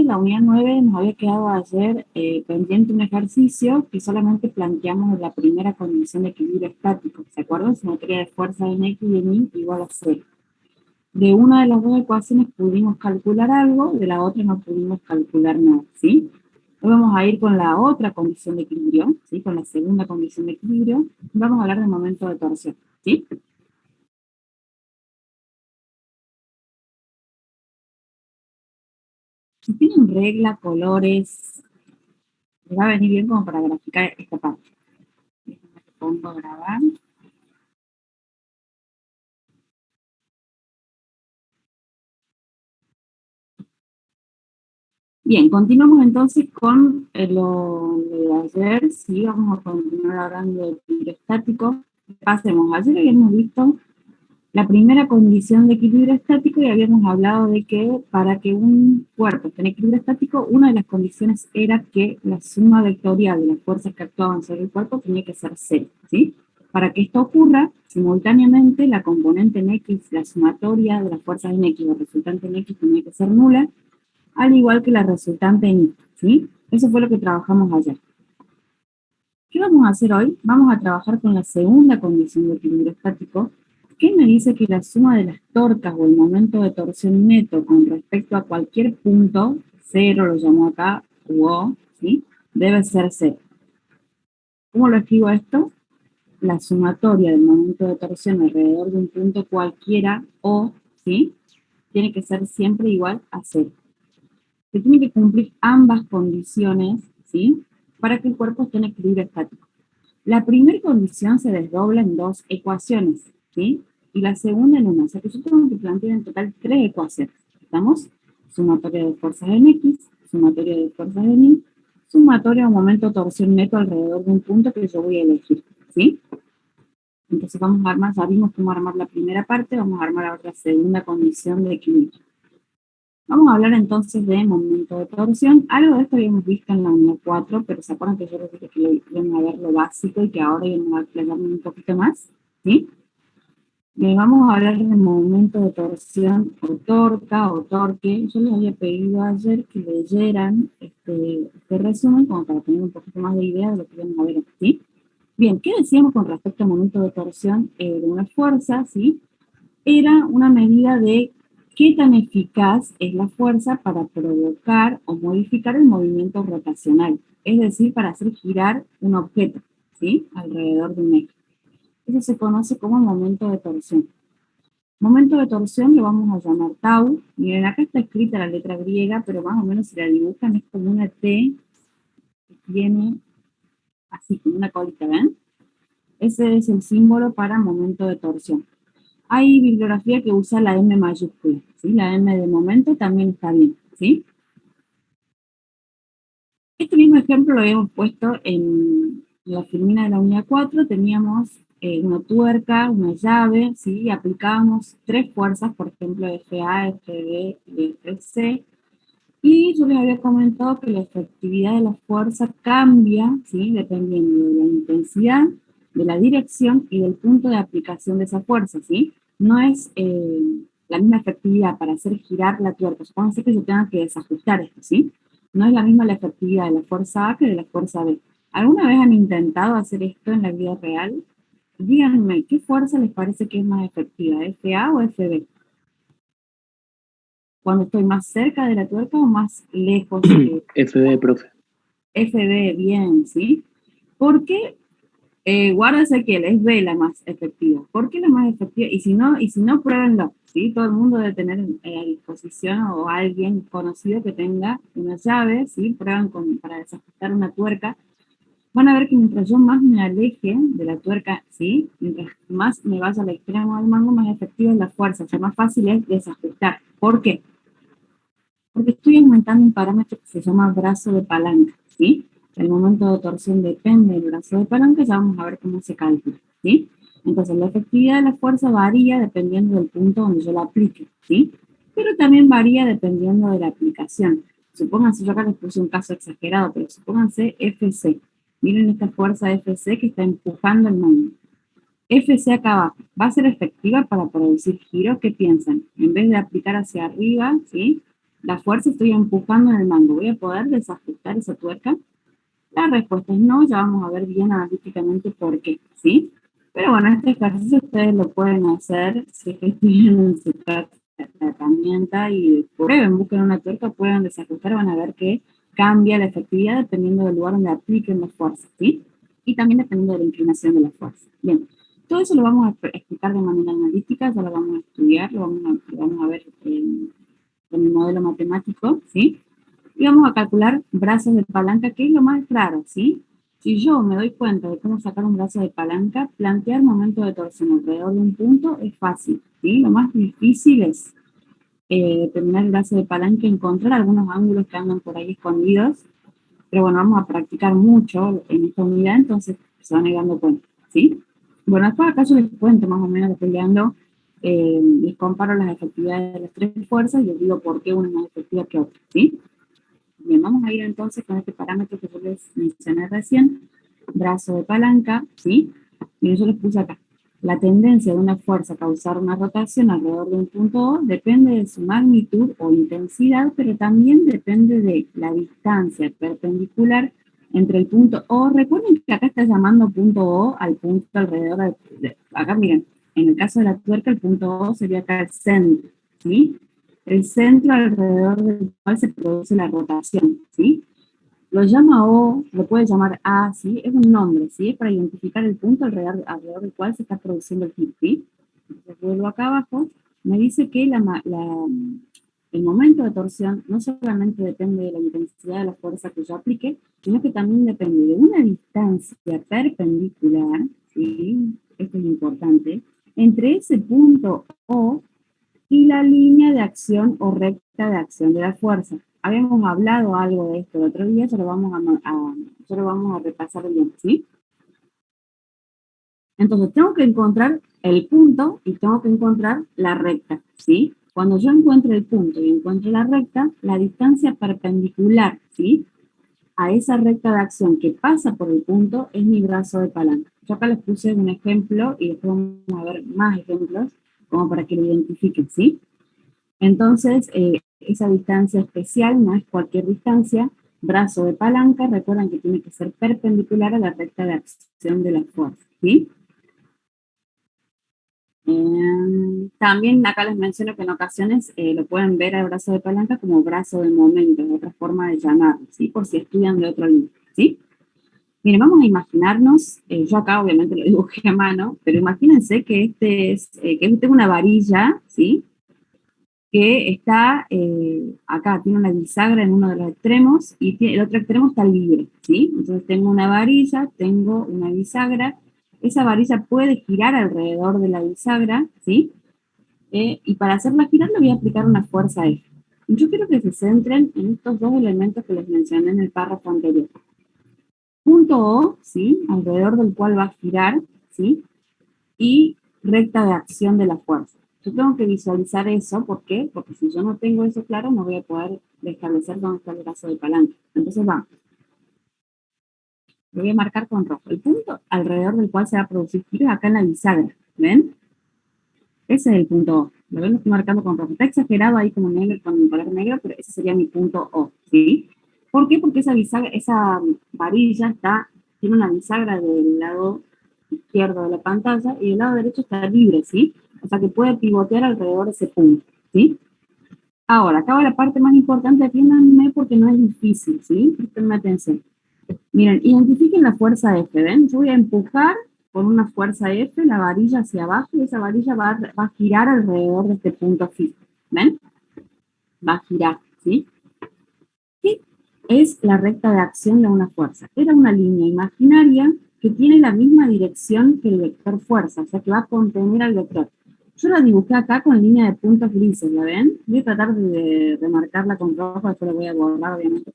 la unidad 9 nos había quedado ayer pendiente un ejercicio que solamente planteamos la primera condición de equilibrio estático. ¿Se acuerdan? Simetría de fuerza en X y en Y igual a 0. De una de las dos ecuaciones pudimos calcular algo, de la otra no pudimos calcular nada, ¿sí? Hoy vamos a ir con la otra condición de equilibrio, ¿sí? Con la segunda condición de equilibrio. Vamos a hablar del momento de torsión, ¿sí? Si tienen regla, colores, les va a venir bien como para graficar esta parte. Déjenme que pongo a grabar. Bien, continuamos entonces con lo de ayer, sí, vamos a continuar hablando del equilibrio estático. Pasemos, ayer habíamos visto la primera condición de equilibrio estático y habíamos hablado de que para que un cuerpo esté en equilibrio estático, una de las condiciones era que la suma vectorial de las fuerzas que actuaban sobre el cuerpo tenía que ser cero, ¿sí? Para que esto ocurra, simultáneamente la componente en X, la sumatoria de las fuerzas en X, la resultante en X tenía que ser nula, al igual que la resultante en Y, ¿sí? Eso fue lo que trabajamos ayer. ¿Qué vamos a hacer hoy? Vamos a trabajar con la segunda condición de equilibrio estático, que me dice que la suma de las torcas o el momento de torsión neto con respecto a cualquier punto, cero lo llamo acá, u O, ¿sí? Debe ser cero. ¿Cómo lo escribo esto? La sumatoria del momento de torsión alrededor de un punto cualquiera, O, ¿sí? Tiene que ser siempre igual a cero. Se tienen que cumplir ambas condiciones, ¿sí? Para que el cuerpo esté en equilibrio estático. La primera condición se desdobla en dos ecuaciones, ¿sí? Y la segunda en una. O sea que yo tengo que plantear en total tres ecuaciones. ¿Estamos? Sumatoria de fuerzas en X, sumatoria de fuerzas en Y, sumatoria o momento de torsión neto alrededor de un punto que yo voy a elegir, ¿sí? Entonces vamos a armar, ya vimos cómo armar la primera parte, vamos a armar ahora la segunda condición de equilibrio. Vamos a hablar entonces de momento de torsión. Algo de esto habíamos visto en la unidad 4, pero se acuerdan que yo les dije que íbamos a ver lo básico y que ahora íbamos a aclararme un poquito más, ¿sí? Vamos a hablar de momento de torsión o torca o torque. Yo les había pedido ayer que leyeran este resumen como para tener un poquito más de idea de lo que íbamos a ver, ¿sí? Bien, ¿qué decíamos con respecto al momento de torsión de una fuerza, ¿sí? Era una medida de qué tan eficaz es la fuerza para provocar o modificar el movimiento rotacional, es decir, para hacer girar un objeto, ¿sí? Alrededor de un eje. Eso se conoce como momento de torsión. Momento de torsión lo vamos a llamar tau. Miren, acá está escrita la letra griega, pero más o menos si la dibujan es como una T que tiene así, como una colita, ¿ven? Ese es el símbolo para momento de torsión. Hay bibliografía que usa la M mayúscula, ¿sí? La M de momento también está bien, ¿sí? Este mismo ejemplo lo habíamos puesto en la filmina de la unidad 4, teníamos una tuerca, una llave, ¿sí? Y aplicábamos tres fuerzas, por ejemplo, FA, FB y FC, y yo les había comentado que la efectividad de la fuerza cambia, ¿sí? Dependiendo de la intensidad, de la dirección y del punto de aplicación de esa fuerza, ¿sí? No es la misma efectividad para hacer girar la tuerca. Supónganse que yo tenga que desajustar esto, ¿sí? No es la misma la efectividad de la fuerza A que de la fuerza B. ¿Alguna vez han intentado hacer esto en la vida real? Díganme, ¿qué fuerza les parece que es más efectiva, FA o FB? Cuando estoy más cerca de la tuerca o más lejos. FB, profe. FB, bien, ¿sí? Porque guárdense que es B la más efectiva. ¿Por qué la más efectiva? Y si no, pruébenlo, ¿sí? Todo el mundo debe tener a disposición o alguien conocido que tenga una llave, ¿sí? Prueban para desajustar una tuerca. Van a ver que mientras yo más me aleje de la tuerca, ¿sí? Mientras más me vaya al extremo del mango, más efectiva es la fuerza, o sea, más fácil es desajustar. ¿Por qué? Porque estoy aumentando un parámetro que se llama brazo de palanca, ¿sí? El momento de torsión depende del brazo de palanca, ya vamos a ver cómo se calcula, ¿sí? Entonces, la efectividad de la fuerza varía dependiendo del punto donde yo la aplique, ¿sí? Pero también varía dependiendo de la aplicación. Supónganse, yo acá les puse un caso exagerado, pero supónganse FC. Miren esta fuerza FC que está empujando el mango. FC acá abajo, ¿va a ser efectiva para producir giro? ¿Qué piensan? En vez de aplicar hacia arriba, ¿sí? la fuerza estoy empujando en el mango. ¿Voy a poder desajustar esa tuerca? La respuesta es no, ya vamos a ver bien analíticamente por qué, ¿sí? Pero bueno, este ejercicio ustedes lo pueden hacer si es que tienen su herramienta y prueben, busquen una tuerca, pueden desajustar, van a ver que cambia la efectividad dependiendo del lugar donde apliquen la fuerza, ¿sí? Y también dependiendo de la inclinación de la fuerza. Bien, todo eso lo vamos a explicar de manera analítica, ya lo vamos a estudiar, lo vamos a ver con el modelo matemático, ¿sí? Y vamos a calcular brazos de palanca, que es lo más raro, ¿sí? Si yo me doy cuenta de cómo sacar un brazo de palanca, plantear momento de torsión alrededor de un punto es fácil, ¿sí? Lo más difícil es determinar el brazo de palanca, encontrar algunos ángulos que andan por ahí escondidos, pero bueno, vamos a practicar mucho en esta unidad, entonces se van a ir dando cuenta, ¿sí? Bueno, después acá yo les cuento más o menos lo que estoy dando, les comparo las efectividades de las tres fuerzas y les digo por qué una es más efectiva que otra, ¿sí? Bien, vamos a ir entonces con este parámetro que yo les mencioné recién, brazo de palanca, ¿sí? Miren, yo les puse acá. La tendencia de una fuerza a causar una rotación alrededor de un punto O depende de su magnitud o intensidad, pero también depende de la distancia perpendicular entre el punto O. Recuerden que acá está llamando punto O al punto alrededor acá miren, en el caso de la tuerca el punto O sería acá el centro, ¿sí? El centro alrededor del cual se produce la rotación, ¿sí? Lo llama O, lo puede llamar A, ¿sí? Es un nombre, ¿sí? Es para identificar el punto alrededor del cual se está produciendo el giro, ¿sí? Entonces vuelvo acá abajo, me dice que el momento de torsión no solamente depende de la intensidad de la fuerza que yo aplique, sino que también depende de una distancia perpendicular, ¿sí? Esto es importante, entre ese punto O y la línea de acción o recta de acción de la fuerza. Habíamos hablado algo de esto el otro día, ya lo vamos a repasar bien, ¿sí? Entonces, tengo que encontrar el punto y tengo que encontrar la recta, ¿sí? Cuando yo encuentre el punto y encuentre la recta, la distancia perpendicular, ¿sí? A esa recta de acción que pasa por el punto es mi brazo de palanca. Yo acá les puse un ejemplo y después vamos a ver más ejemplos como para que lo identifiquen, ¿sí? Entonces, esa distancia especial no es cualquier distancia. Brazo de palanca, recuerden que tiene que ser perpendicular a la recta de acción de la fuerza, ¿sí? También acá les menciono que en ocasiones lo pueden ver al brazo de palanca como brazo de momento, es otra forma de llamarlo, ¿sí? Por si estudian de otro libro, ¿sí? Miren, vamos a imaginarnos, yo acá obviamente lo dibujé a mano, pero imagínense que que tengo una varilla, ¿sí? Que está acá, tiene una bisagra en uno de los extremos y el otro extremo está libre, ¿sí? Entonces tengo una varilla, tengo una bisagra, esa varilla puede girar alrededor de la bisagra, ¿sí? Y para hacerla girar le voy a aplicar una fuerza F. Yo quiero que se centren en estos dos elementos que les mencioné en el párrafo anterior. Punto O, ¿sí? Alrededor del cual va a girar, ¿sí? Y recta de acción de la fuerza. Yo tengo que visualizar eso, ¿por qué? Porque si yo no tengo eso claro, no voy a poder establecer dónde está el brazo de palanca. Entonces vamos, lo voy a marcar con rojo. El punto alrededor del cual se va a producir giros acá en la bisagra, ¿ven? Ese es el punto O. Lo ven, lo estoy marcando con rojo. Está exagerado ahí como negro, con el color negro, pero ese sería mi punto O, ¿sí? ¿Por qué? Porque esa bisagra, esa varilla tiene una bisagra del lado izquierdo de la pantalla y del lado derecho está libre, ¿sí? O sea que puede pivotear alrededor de ese punto, ¿sí? Ahora, acá va la parte más importante, atiéndanme porque no es difícil, ¿sí? Prestenme atención. Miren, identifiquen la fuerza F, ¿ven? Yo voy a empujar con una fuerza F la varilla hacia abajo y esa varilla va a girar alrededor de este punto fijo, ¿ven? Va a girar, ¿sí? ¿Qué es la recta de acción de una fuerza? Era una línea imaginaria que tiene la misma dirección que el vector fuerza, o sea que va a contener al vector. Yo la dibujé acá con línea de puntos grises, ¿la ven? Voy a tratar de remarcarla con rojo, después lo voy a borrar obviamente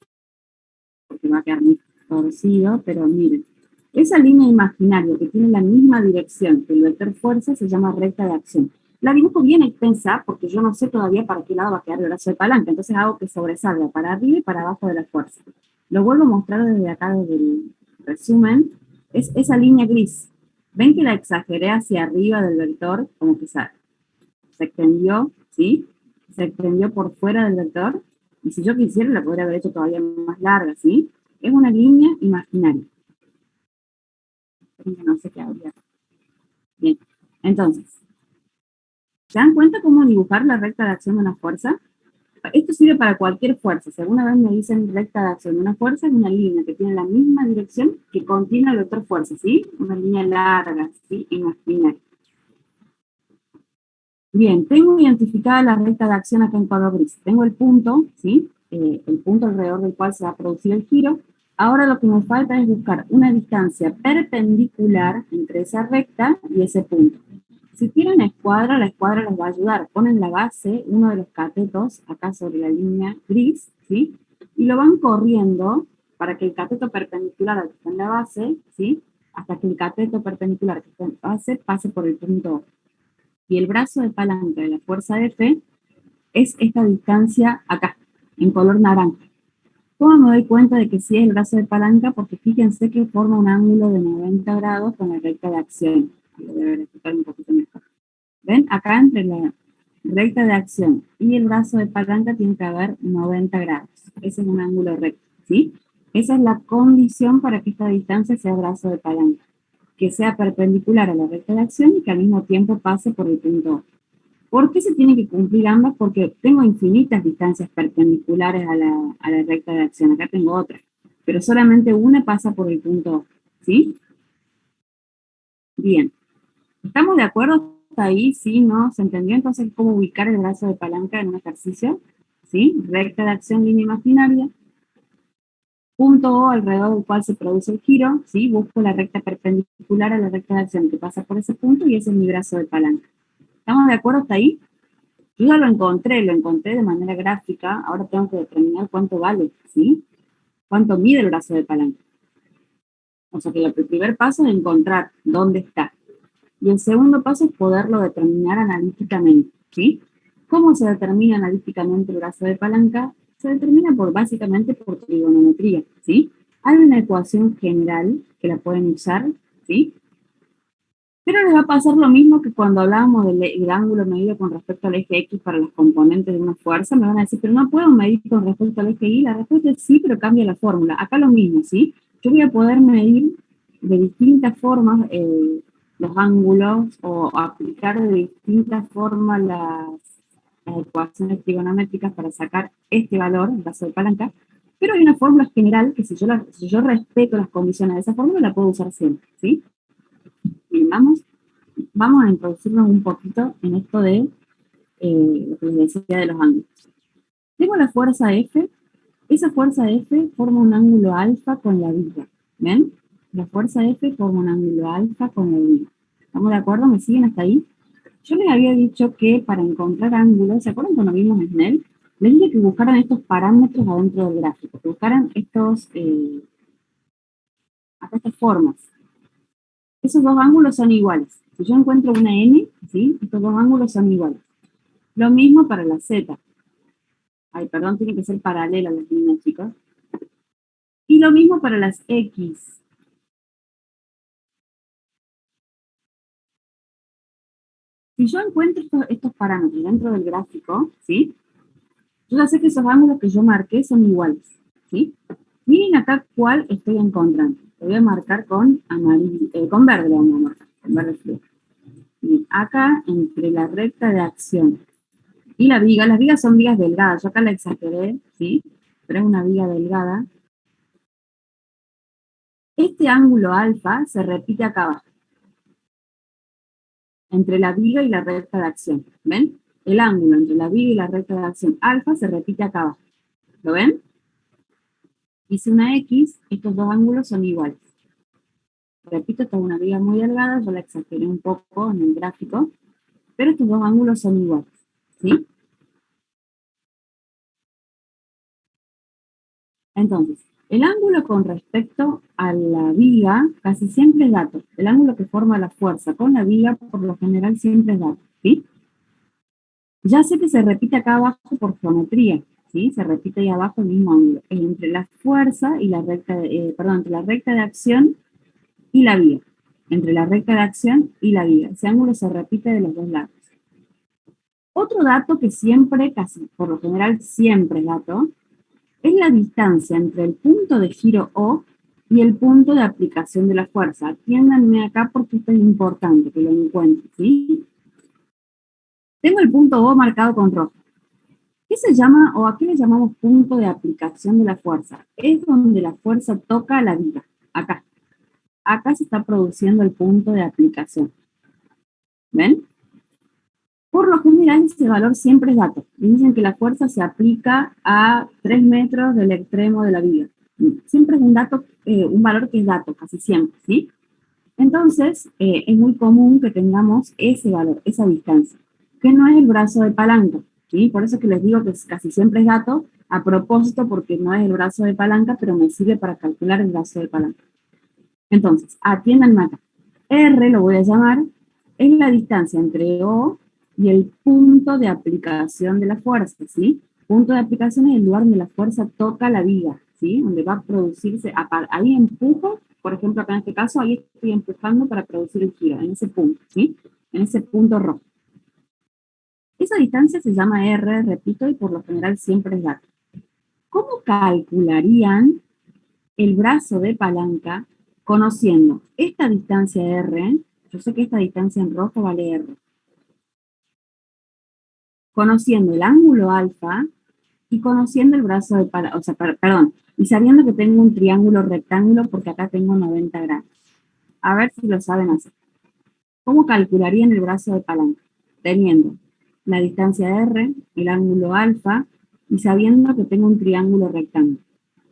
porque va a quedar muy torcido, pero miren, esa línea imaginaria que tiene la misma dirección que el vector fuerza se llama recta de acción. La dibujo bien extensa porque yo no sé todavía para qué lado va a quedar el brazo de palanca, entonces hago que sobresalga para arriba y para abajo de la fuerza. Lo vuelvo a mostrar desde acá, desde el resumen, es esa línea gris. ¿Ven que la exageré hacia arriba del vector? Como que se extendió, ¿sí? Se extendió por fuera del vector. Y si yo quisiera, la podría haber hecho todavía más larga, ¿sí? Es una línea imaginaria. No sé qué habría. Bien, entonces, ¿se dan cuenta cómo dibujar la recta de acción de una fuerza? Esto sirve para cualquier fuerza. Si alguna vez me dicen recta de acción de una fuerza, es una línea que tiene la misma dirección que contiene la otra fuerza, ¿sí? Una línea larga, ¿sí? Imaginaria. Bien, tengo identificada la recta de acción acá en color gris. Tengo el punto, ¿sí? El punto alrededor del cual se va a producir el giro. Ahora lo que me falta es buscar una distancia perpendicular entre esa recta y ese punto. Si tienen escuadra, la escuadra les va a ayudar. Ponen la base, uno de los catetos, acá sobre la línea gris, ¿sí? Y lo van corriendo para que el cateto perpendicular al que está en la base, ¿sí? Hasta que el cateto perpendicular que está en la base pase por el punto O. Y el brazo de palanca de la fuerza F es esta distancia acá, en color naranja. ¿Cómo me doy cuenta de que sí es el brazo de palanca? Porque fíjense que forma un ángulo de 90 grados con la recta de acción. Lo voy a explicar un poquito mejor. ¿Ven? Acá entre la recta de acción y el brazo de palanca tiene que haber 90 grados. Ese es un ángulo recto, ¿sí? Esa es la condición para que esta distancia sea brazo de palanca, que sea perpendicular a la recta de acción y que al mismo tiempo pase por el punto O. ¿Por qué se tiene que cumplir ambas? Porque tengo infinitas distancias perpendiculares a la recta de acción. Acá tengo otra, pero solamente una pasa por el punto O, ¿sí? Bien. ¿Estamos de acuerdo hasta ahí? ¿Sí? ¿No? ¿Se entendió entonces cómo ubicar el brazo de palanca en un ejercicio? ¿Sí? Recta de acción, línea imaginaria. Punto O alrededor del cual se produce el giro, ¿sí? Busco la recta perpendicular a la recta de acción que pasa por ese punto y ese es mi brazo de palanca. ¿Estamos de acuerdo hasta ahí? Yo ya lo encontré de manera gráfica, ahora tengo que determinar cuánto vale, ¿sí? Cuánto mide el brazo de palanca. O sea que el primer paso es encontrar dónde está. Y el segundo paso es poderlo determinar analíticamente, ¿sí? ¿Cómo se determina analíticamente el brazo de palanca? Se determina básicamente por trigonometría, ¿sí? Hay una ecuación general que la pueden usar, ¿sí? Pero les va a pasar lo mismo que cuando hablábamos del ángulo medido con respecto al eje X para los componentes de una fuerza. Me van a decir, pero no puedo medir con respecto al eje Y. La respuesta es sí, pero cambia la fórmula. Acá lo mismo, ¿sí? Yo voy a poder medir de distintas formas los ángulos o aplicar de distintas formas las ecuaciones trigonométricas para sacar este valor, el brazo de palanca, pero hay una fórmula general que si yo respeto las condiciones de esa fórmula, la puedo usar siempre, ¿sí? Bien, vamos a introducirnos un poquito en esto de lo que les decía de los ángulos. Tengo la fuerza F, esa fuerza F forma un ángulo alfa con la viga, ¿ven? La fuerza F forma un ángulo alfa con la viga. ¿Estamos de acuerdo? ¿Me siguen hasta ahí? Yo les había dicho que para encontrar ángulos, ¿se acuerdan cuando vimos Snell? Les dije que buscaran estos parámetros adentro del gráfico, que buscaran acá estas formas. Esos dos ángulos son iguales. Si yo encuentro una N, ¿sí? Estos dos ángulos son iguales. Lo mismo para la Z. Ay, perdón, tiene que ser paralela las líneas, chicos. Y lo mismo para las X. Si yo encuentro estos parámetros dentro del gráfico, ¿sí? Yo ya sé que esos ángulos que yo marqué son iguales, ¿sí? Miren acá cuál estoy encontrando. Lo voy a marcar con amarillo, con verde lo vamos a marcar, con verde fluo. Bien, acá entre la recta de acción y la viga, las vigas son vigas delgadas, yo acá la exageré, ¿sí? Pero es una viga delgada. Este ángulo alfa se repite acá abajo, entre la viga y la recta de acción, ¿ven? El ángulo entre la viga y la recta de acción alfa se repite acá abajo, ¿lo ven? Hice una X, estos dos ángulos son iguales. Repito, esta es una viga muy delgada, yo la exageré un poco en el gráfico, pero estos dos ángulos son iguales, ¿sí? Entonces, el ángulo con respecto a la viga casi siempre es dato. El ángulo que forma la fuerza con la viga por lo general siempre es dato, ¿sí? Ya sé que se repite acá abajo por geometría, ¿sí? Se repite ahí abajo el mismo ángulo. Es entre la fuerza y la recta, entre la recta de acción y la viga. Entre la recta de acción y la viga. Ese ángulo se repite de los dos lados. Otro dato que siempre, casi por lo general siempre es dato, es la distancia entre el punto de giro O y el punto de aplicación de la fuerza. Atiéndanme acá porque esto es importante que lo encuentren, ¿sí? Tengo el punto O marcado con rojo. ¿Qué se llama o a qué le llamamos punto de aplicación de la fuerza? Es donde la fuerza toca la viga. Acá. Acá se está produciendo el punto de aplicación. ¿Ven? Por lo general, ese valor siempre es dato. Dicen que la fuerza se aplica a 3 metros del extremo de la viga. Siempre es un dato, un valor que es dato, casi siempre, ¿sí? Entonces, es muy común que tengamos ese valor, esa distancia, que no es el brazo de palanca, ¿sí? Por eso es que les digo que casi siempre es dato, a propósito, porque no es el brazo de palanca, pero me sirve para calcular el brazo de palanca. Entonces, atiéndanme acá. R, lo voy a llamar, es la distancia entre O y el punto de aplicación de la fuerza, ¿sí? Punto de aplicación es el lugar donde la fuerza toca la viga, ¿sí? Donde va a producirse, ahí empujo, por ejemplo, acá en este caso, ahí estoy empujando para producir el giro, en ese punto, ¿sí? En ese punto rojo. Esa distancia se llama R, repito, y por lo general siempre es dato. ¿Cómo calcularían el brazo de palanca conociendo esta distancia R? Yo sé que esta distancia en rojo vale R. Conociendo el ángulo alfa y conociendo el brazo de palanca, o sea, perdón, y sabiendo que tengo un triángulo rectángulo porque acá tengo 90 grados. A ver si lo saben hacer. ¿Cómo calcularían el brazo de palanca? Teniendo la distancia R, el ángulo alfa, y sabiendo que tengo un triángulo rectángulo.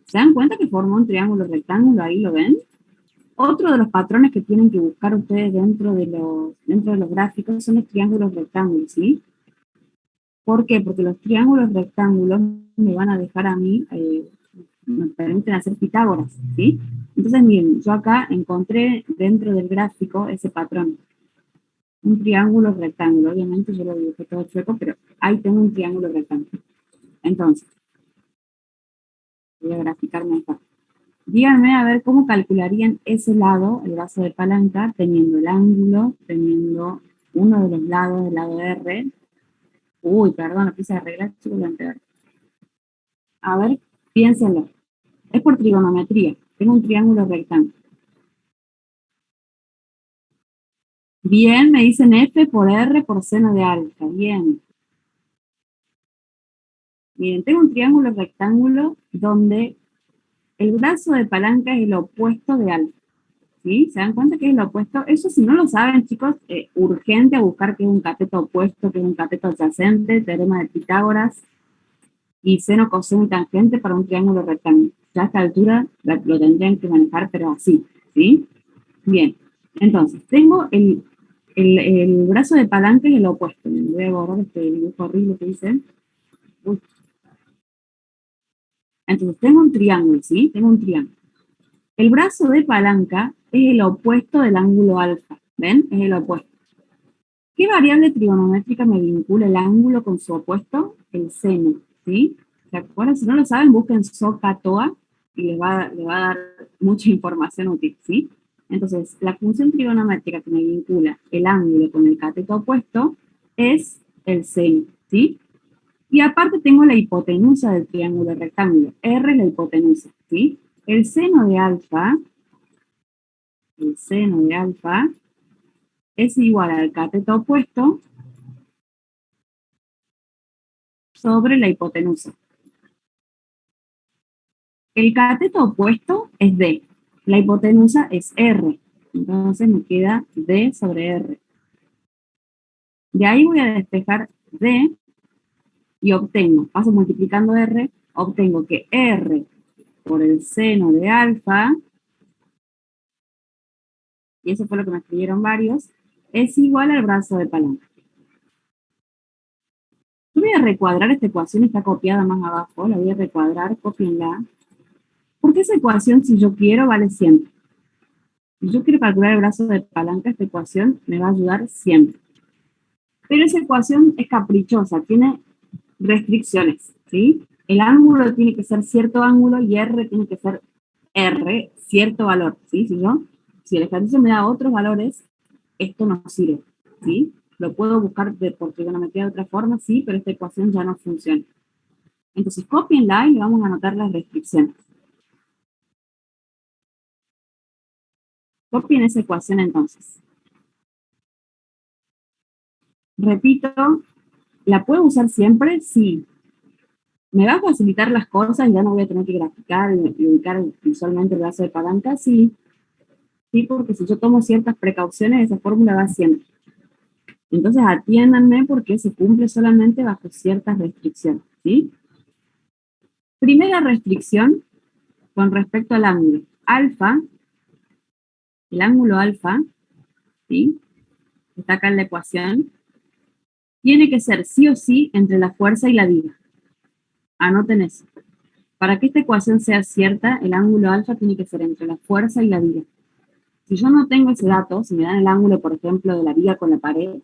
¿Se dan cuenta que forma un triángulo rectángulo? Ahí lo ven. Otro de los patrones que tienen que buscar ustedes dentro de los gráficos son los triángulos rectángulos, ¿sí? ¿Por qué? Porque los triángulos rectángulos me van a dejar a mí, me permiten hacer Pitágoras, ¿sí? Entonces, miren, yo acá encontré dentro del gráfico ese patrón. Un triángulo rectángulo, obviamente yo lo dibujé todo chueco, pero ahí tengo un triángulo rectángulo. Entonces, voy a graficarme acá. Díganme a ver cómo calcularían ese lado, el brazo de palanca, teniendo el ángulo, teniendo uno de los lados del lado R. Uy, perdón, lo quise arreglar, chicos, lo empeoré. A ver, piénsenlo. Es por trigonometría. Tengo un triángulo rectángulo. Bien, me dicen F por R por seno de alfa. Bien. Miren, tengo un triángulo rectángulo donde el brazo de palanca es el opuesto de alfa. ¿Sí? ¿Se dan cuenta que es lo opuesto? Eso si no lo saben, chicos, urgente a buscar qué es un cateto opuesto, qué es un cateto adyacente, teorema de Pitágoras y seno, coseno y tangente para un triángulo rectángulo. Ya a esta altura lo tendrían que manejar, pero así, ¿sí? Bien, entonces, tengo el brazo de palanca y el opuesto. Me voy a borrar este dibujo horrible que hice. Uy. Entonces, tengo un triángulo, ¿sí? Tengo un triángulo. El brazo de palanca es el opuesto del ángulo alfa. ¿Ven? Es el opuesto. ¿Qué variable trigonométrica me vincula el ángulo con su opuesto? El seno, ¿sí? ¿Se acuerdan? Si no lo saben, busquen SOHCAHTOA y les va a dar mucha información útil, ¿sí? Entonces, la función trigonométrica que me vincula el ángulo con el cateto opuesto es el seno, ¿sí? Y aparte tengo la hipotenusa del triángulo rectángulo. R es la hipotenusa, ¿sí? El seno de alfa es igual al cateto opuesto sobre la hipotenusa. El cateto opuesto es D, la hipotenusa es R, entonces me queda D sobre R. De ahí voy a despejar D y obtengo, paso multiplicando R, obtengo que R por el seno de alfa, y eso fue lo que me escribieron varios, es igual al brazo de palanca. Yo voy a recuadrar esta ecuación, está copiada más abajo, la voy a recuadrar, copienla, porque esa ecuación, si yo quiero, vale siempre. Si yo quiero calcular el brazo de palanca, esta ecuación me va a ayudar siempre. Pero esa ecuación es caprichosa, tiene restricciones, ¿sí? El ángulo tiene que ser cierto ángulo y R tiene que ser R, cierto valor, ¿sí? Si el ejercicio me da otros valores, esto no sirve, ¿sí? Lo puedo buscar por trigonometría de otra forma, sí, pero esta ecuación ya no funciona. Entonces, cópienla y le vamos a anotar las restricciones. Copien esa ecuación entonces. Repito, ¿la puedo usar siempre? Sí. ¿Me va a facilitar las cosas? ¿Ya no voy a tener que graficar y ubicar visualmente el brazo de palanca? Sí. Sí, porque si yo tomo ciertas precauciones, esa fórmula va siempre. Entonces, atiéndanme porque se cumple solamente bajo ciertas restricciones, ¿sí? Primera restricción con respecto al ángulo. Alfa, el ángulo alfa, ¿sí? Está acá en la ecuación, tiene que ser sí o sí entre la fuerza y la viga. Anoten eso. Para que esta ecuación sea cierta, el ángulo alfa tiene que ser entre la fuerza y la viga. Si yo no tengo ese dato, si me dan el ángulo, por ejemplo, de la viga con la pared,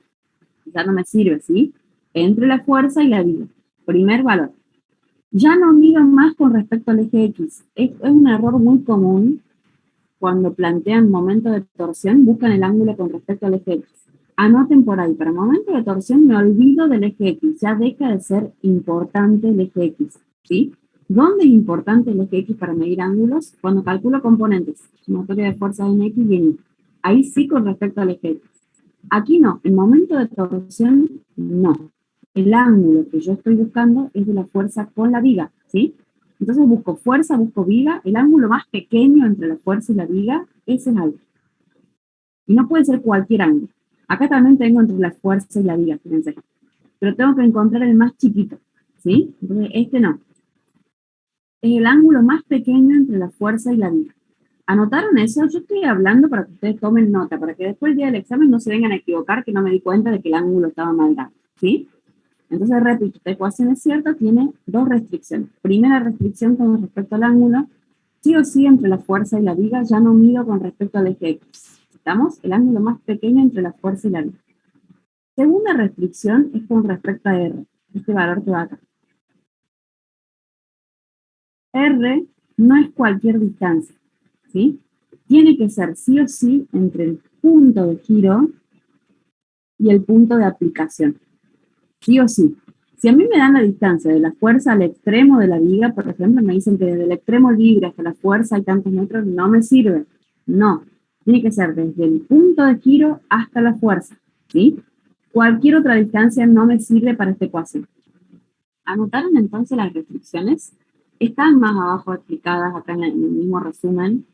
ya no me sirve, ¿sí? Entre la fuerza y la viga. Primer valor. Ya no mido más con respecto al eje X. Es un error muy común cuando plantean momento de torsión, buscan el ángulo con respecto al eje X. Anoten por ahí, para momento de torsión me olvido del eje X, ya deja de ser importante el eje X, ¿sí? ¿Dónde es importante el eje X para medir ángulos? Cuando calculo componentes, sumatoria de fuerzas en X y en Y. Ahí sí con respecto al eje X. Aquí no, en momento de torsión, no. El ángulo que yo estoy buscando es de la fuerza con la viga, ¿sí? Entonces busco fuerza, busco viga, el ángulo más pequeño entre la fuerza y la viga, ese es alfa. Y no puede ser cualquier ángulo. Acá también tengo entre la fuerza y la viga, fíjense. Pero tengo que encontrar el más chiquito, ¿sí? Entonces este no. Es el ángulo más pequeño entre la fuerza y la viga. ¿Anotaron eso? Yo estoy hablando para que ustedes tomen nota, para que después el día del examen no se vengan a equivocar que no me di cuenta de que el ángulo estaba mal dado, ¿sí? Entonces, repito, esta ecuación es cierta, tiene dos restricciones. Primera restricción con respecto al ángulo, sí o sí entre la fuerza y la viga, ya no mido con respecto al eje X. ¿Estamos? El ángulo más pequeño entre la fuerza y la viga. Segunda restricción es con respecto a R, este valor que va acá. R no es cualquier distancia, ¿sí? Tiene que ser sí o sí entre el punto de giro y el punto de aplicación. Sí o sí. Si a mí me dan la distancia de la fuerza al extremo de la viga, por ejemplo, me dicen que desde el extremo libre hasta la fuerza hay tantos metros, no me sirve. No. Tiene que ser desde el punto de giro hasta la fuerza, ¿sí? Cualquier otra distancia no me sirve para esta ecuación. ¿Anotaron entonces las restricciones? Están más abajo explicadas acá en el mismo resumen,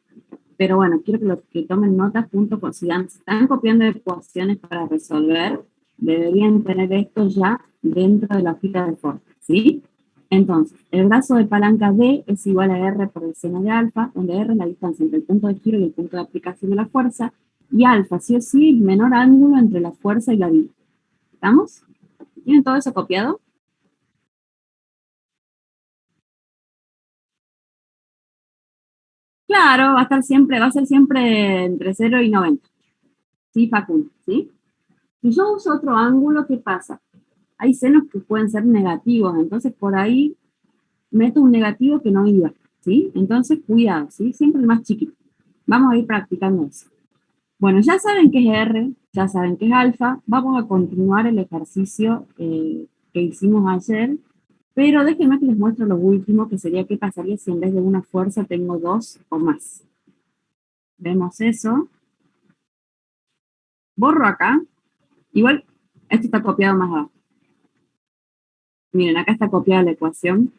pero bueno, quiero que los que tomen notas junto con, si están copiando ecuaciones para resolver, deberían tener esto ya dentro de la hojita de Forte, ¿sí? Entonces, el brazo de palanca D es igual a R por el seno de alfa, donde R es la distancia entre el punto de giro y el punto de aplicación de la fuerza, y alfa, sí o sí, el menor ángulo entre la fuerza y la viga. ¿Estamos? ¿Tienen todo eso copiado? Claro, va a estar siempre, va a ser siempre entre 0 y 90. Sí, Facundo, ¿sí? Si yo uso otro ángulo, ¿qué pasa? Hay senos que pueden ser negativos, entonces por ahí meto un negativo que no iba, ¿sí? Entonces, cuidado, ¿sí? Siempre el más chiquito. Vamos a ir practicando eso. Bueno, ya saben qué es R, ya saben qué es alfa, vamos a continuar el ejercicio que hicimos ayer, pero déjenme que les muestre lo último, que sería qué pasaría si en vez de una fuerza tengo dos o más. Vemos eso. Borro acá. Igual, esto está copiado más abajo. Miren, acá está copiada la ecuación.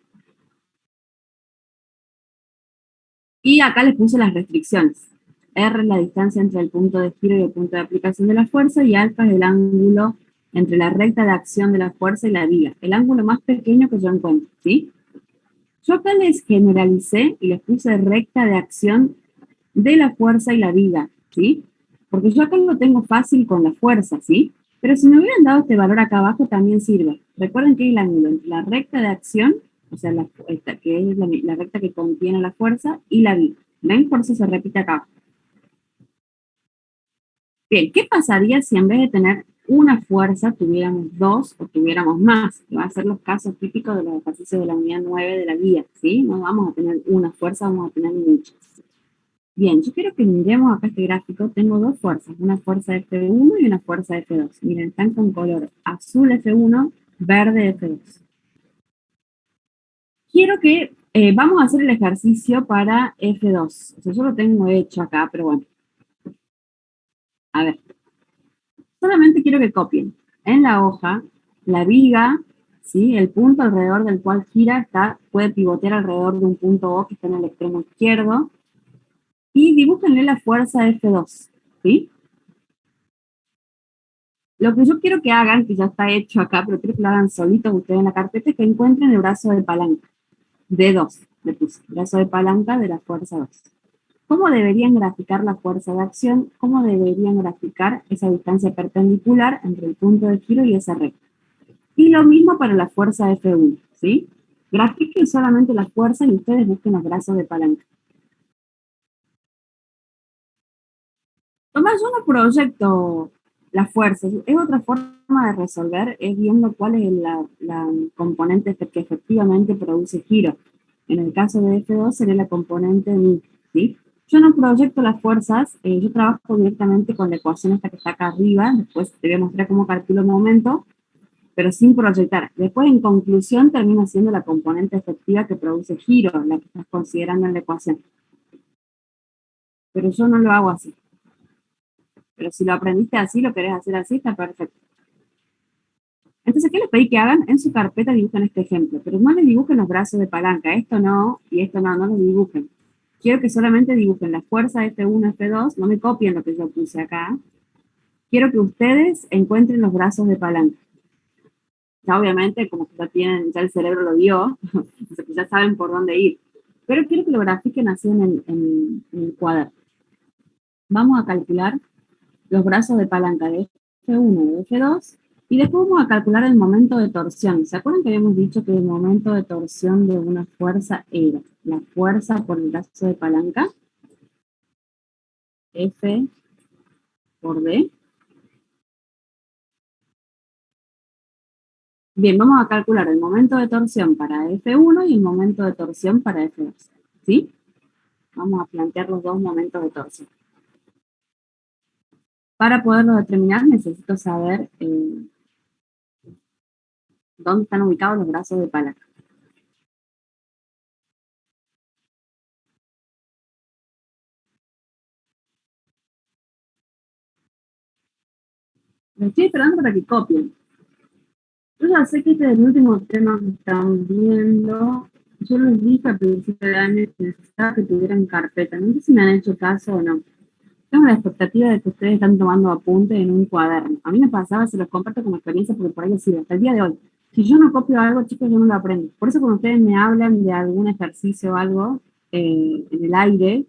Y acá les puse las restricciones. R es la distancia entre el punto de giro y el punto de aplicación de la fuerza, y alfa es el ángulo entre la recta de acción de la fuerza y la viga. El ángulo más pequeño que yo encuentro, ¿sí? Yo acá les generalicé y les puse recta de acción de la fuerza y la viga, ¿sí? Porque yo acá lo tengo fácil con la fuerza, ¿sí? Pero si me hubieran dado este valor acá abajo también sirve. Recuerden que es el ángulo entre la recta de acción, o sea, que es la recta que contiene la fuerza, y la viga. ¿Ven? Por eso se repite acá. Bien, ¿qué pasaría si en vez de tener una fuerza tuviéramos dos o tuviéramos más? Que va a ser los casos típicos de los ejercicios de la unidad 9 de la guía, ¿sí? No vamos a tener una fuerza, vamos a tener muchas. Bien, yo quiero que miremos acá este gráfico. Tengo dos fuerzas, una fuerza F1 y una fuerza F2. Miren, están con color azul F1, verde F2. Quiero que, vamos a hacer el ejercicio para F2. O sea, yo lo tengo hecho acá, pero bueno. A ver, solamente quiero que copien en la hoja la viga, ¿sí? El punto alrededor del cual gira puede pivotear alrededor de un punto O que está en el extremo izquierdo. Y dibújenle la fuerza F2, ¿sí? Lo que yo quiero que hagan, que ya está hecho acá, pero quiero que lo hagan solitos ustedes en la carpeta, es que encuentren el brazo de palanca. D2, le puse. Brazo de palanca de la fuerza 2. ¿Cómo deberían graficar la fuerza de acción? ¿Cómo deberían graficar esa distancia perpendicular entre el punto de giro y esa recta? Y lo mismo para la fuerza F1, ¿sí? Grafiquen solamente la fuerza y ustedes busquen los brazos de palanca. Tomás, yo no proyecto las fuerzas. Es otra forma de resolver, es viendo cuál es la componente que efectivamente produce giro. En el caso de F2 sería la componente mi, ¿sí? Yo no proyecto las fuerzas, yo trabajo directamente con la ecuación esta que está acá arriba, después te voy a mostrar cómo calculo el momento, pero sin proyectar. Después, en conclusión, termina siendo la componente efectiva que produce giro, la que estás considerando en la ecuación. Pero yo no lo hago así. Pero si lo aprendiste así, lo querés hacer así, está perfecto. Entonces, ¿qué les pedí que hagan? En su carpeta dibujen este ejemplo, pero no les dibujen los brazos de palanca, esto no, y esto no, no los dibujen. Quiero que solamente dibujen la fuerza F1, F2, no me copien lo que yo puse acá. Quiero que ustedes encuentren los brazos de palanca. Ya obviamente, como que ya tienen, ya el cerebro lo vio, ya saben por dónde ir. Pero quiero que lo grafiquen así en el cuaderno. Vamos a calcular los brazos de palanca de F1 y de F2, y después vamos a calcular el momento de torsión. ¿Se acuerdan que habíamos dicho que el momento de torsión de una fuerza era la fuerza por el brazo de palanca, F por D? Bien, vamos a calcular el momento de torsión para F1 y el momento de torsión para F2. ¿Sí? Vamos a plantear los dos momentos de torsión. Para poderlo determinar necesito saber dónde están ubicados los brazos de palanca. Les estoy esperando para que copien. Yo ya sé que este es el último tema que están viendo. Yo les dije al principio de año que necesitaba que tuvieran carpeta. No sé si me han hecho caso o no. Tengo la expectativa de que ustedes están tomando apunte en un cuaderno. A mí me pasaba, se los comparto como experiencia porque por ahí les sirve. Hasta el día de hoy. Si yo no copio algo, chicos, yo no lo aprendo. Por eso cuando ustedes me hablan de algún ejercicio o algo en el aire,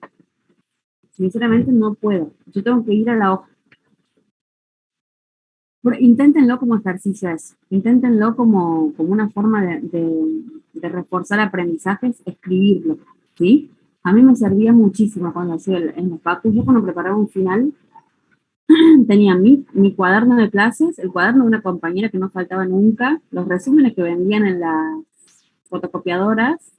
sinceramente no puedo. Yo tengo que ir a la hoja. Inténtenlo como ejercicio eso. Inténtenlo como una forma de reforzar aprendizajes, escribirlo, ¿sí? A mí me servía muchísimo cuando hacía en los papus. Yo cuando preparaba un final, tenía mi cuaderno de clases, el cuaderno de una compañera que no faltaba nunca, los resúmenes que vendían en las fotocopiadoras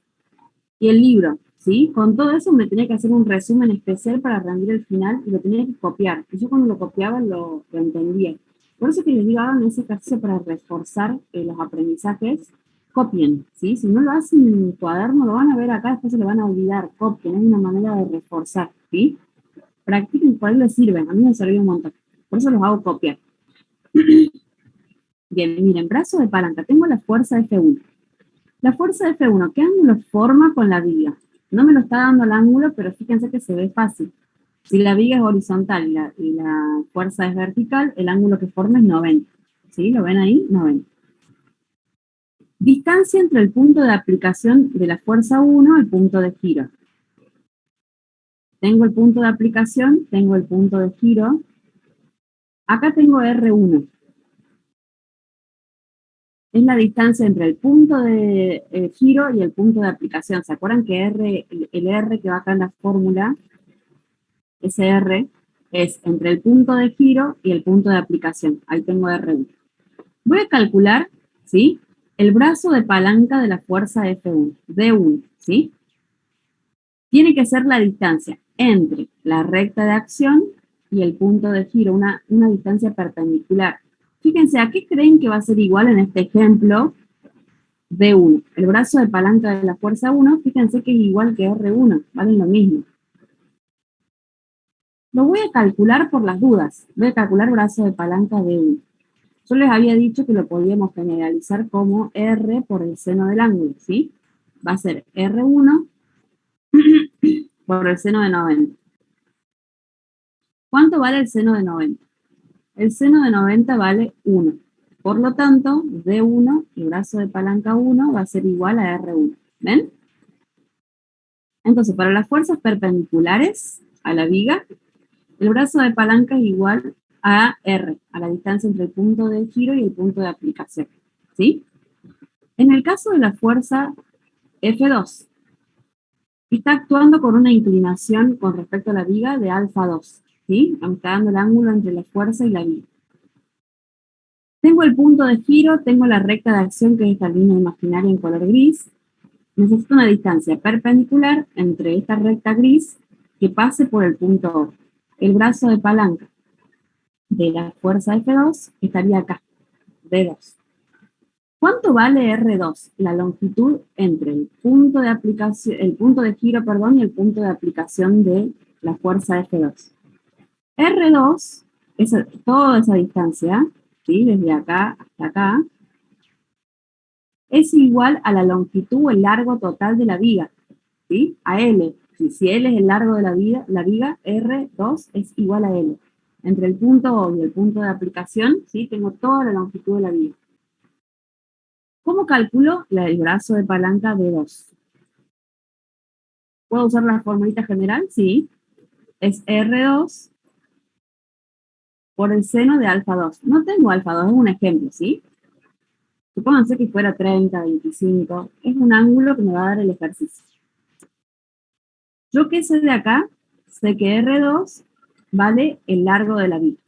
y el libro, ¿sí? Con todo eso me tenía que hacer un resumen especial para rendir el final y lo tenía que copiar. Y yo cuando lo copiaba lo entendía. Por eso que les digo, hagan ese ejercicio para reforzar los aprendizajes, copien, ¿sí? Si no lo hacen en el cuaderno, lo van a ver acá, después se lo van a olvidar, copien, es una manera de reforzar, ¿sí? Practiquen, por ahí les sirven, a mí me sirvió un montón. Por eso los hago copiar. Bien, miren, brazo de palanca, tengo la fuerza F1. La fuerza de F1, ¿qué ángulo forma con la viga? No me lo está dando el ángulo, pero fíjense que se ve fácil. Si la viga es horizontal y la fuerza es vertical, el ángulo que forma es 90. ¿Sí? ¿Lo ven ahí? 90. Distancia entre el punto de aplicación de la fuerza 1 y el punto de giro. Tengo el punto de aplicación, tengo el punto de giro. Acá tengo R1. Es la distancia entre el punto de giro y el punto de aplicación. ¿Se acuerdan que el R que va acá en la fórmula, ese R, es entre el punto de giro y el punto de aplicación? Ahí tengo R1. Voy a calcular, ¿sí? El brazo de palanca de la fuerza F1, D1, ¿sí? Tiene que ser la distancia entre la recta de acción y el punto de giro, una distancia perpendicular. Fíjense, ¿a qué creen que va a ser igual en este ejemplo? D1. El brazo de palanca de la fuerza 1, fíjense que es igual que R1, valen lo mismo. Lo voy a calcular por las dudas. Voy a calcular brazo de palanca D1. Yo les había dicho que lo podíamos generalizar como R por el seno del ángulo, ¿sí? Va a ser R1 por el seno de 90. ¿Cuánto vale el seno de 90? El seno de 90 vale 1. Por lo tanto, D1, el brazo de palanca 1, va a ser igual a R1. ¿Ven? Entonces, para las fuerzas perpendiculares a la viga, el brazo de palanca es igual a R, a la distancia entre el punto de giro y el punto de aplicación. ¿Sí? En el caso de la fuerza F2, está actuando con una inclinación con respecto a la viga de alfa 2. ¿Sí? Me está dando el ángulo entre la fuerza y la viga. Tengo el punto de giro, tengo la recta de acción, que es esta línea imaginaria en color gris. Necesito una distancia perpendicular entre esta recta gris que pase por el punto O. El brazo de palanca de la fuerza F2 estaría acá, D2. ¿Cuánto vale R2? La longitud entre el punto de aplicación, el punto de giro, perdón, y el punto de aplicación de la fuerza F2. R2, toda esa distancia, ¿sí? Desde acá hasta acá, es igual a la longitud o el largo total de la viga, ¿sí? A L. Si L es el largo de la viga, R2 es igual a L. Entre el punto O y el punto de aplicación, ¿sí? Tengo toda la longitud de la viga. ¿Cómo calculo el brazo de palanca de 2? ¿Puedo usar la formulita general? Sí. Es R2 por el seno de alfa 2. No tengo alfa 2, es un ejemplo, ¿sí? Supónganse que fuera 30, 25. Es un ángulo que me va a dar el ejercicio. Yo que sé de acá, sé que R2 vale el largo de la viga.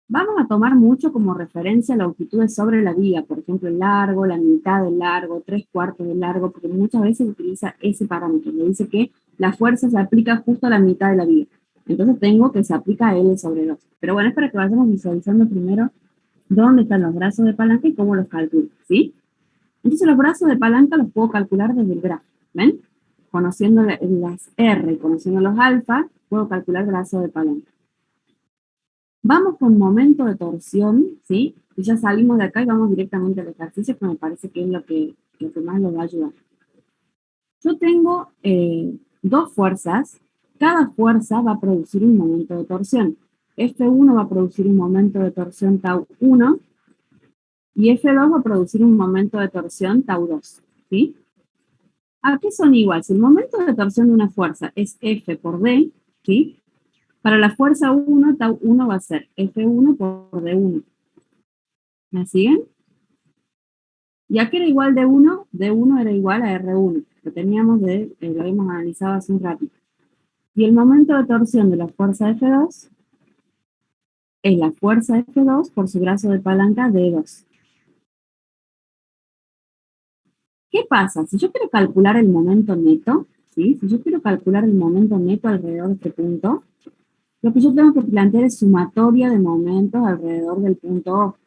Vamos a tomar mucho como referencia longitudes sobre la viga, por ejemplo, el largo, la mitad del largo, 3/4 del largo, porque muchas veces utiliza ese parámetro. Me dice que la fuerza se aplica justo a la mitad de la viga. Entonces tengo que se aplica L sobre 2. Pero bueno, es para que vayamos visualizando primero dónde están los brazos de palanca y cómo los calculo, ¿sí? Entonces los brazos de palanca los puedo calcular desde el gráfico, ¿ven? Conociendo las R y conociendo los alfa, puedo calcular brazos de palanca. Vamos con momento de torsión, ¿sí? Y ya salimos de acá y vamos directamente al ejercicio, que me parece que es lo que más nos va a ayudar. Yo tengo dos fuerzas. Cada fuerza va a producir un momento de torsión. F1 va a producir un momento de torsión tau 1 y F2 va a producir un momento de torsión tau 2, ¿sí? ¿A qué son iguales? Si el momento de torsión de una fuerza es F por D, ¿sí? Para la fuerza 1, tau 1 va a ser F1 por D1. ¿Me siguen? ¿Y a qué era igual D1? D1 era igual a R1. Lo teníamos lo habíamos analizado hace un ratito. Y el momento de torsión de la fuerza F2 es la fuerza F2 por su brazo de palanca D2. ¿Qué pasa? Si yo quiero calcular el momento neto, ¿sí? Si yo quiero calcular el momento neto alrededor de este punto, lo que yo tengo que plantear es sumatoria de momentos alrededor del punto O.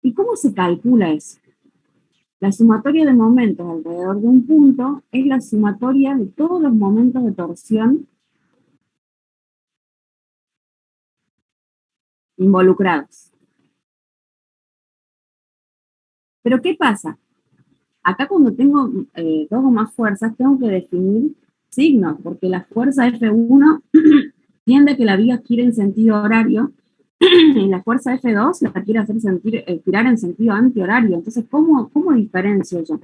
¿Y cómo se calcula eso? La sumatoria de momentos alrededor de un punto es la sumatoria de todos los momentos de torsión involucrados. Pero ¿qué pasa? Acá cuando tengo dos o más fuerzas, tengo que definir signos, porque la fuerza F1 tiende a que la viga gire en sentido horario y la fuerza F2 la quiere hacer girar en sentido antihorario. Entonces, ¿cómo diferencio yo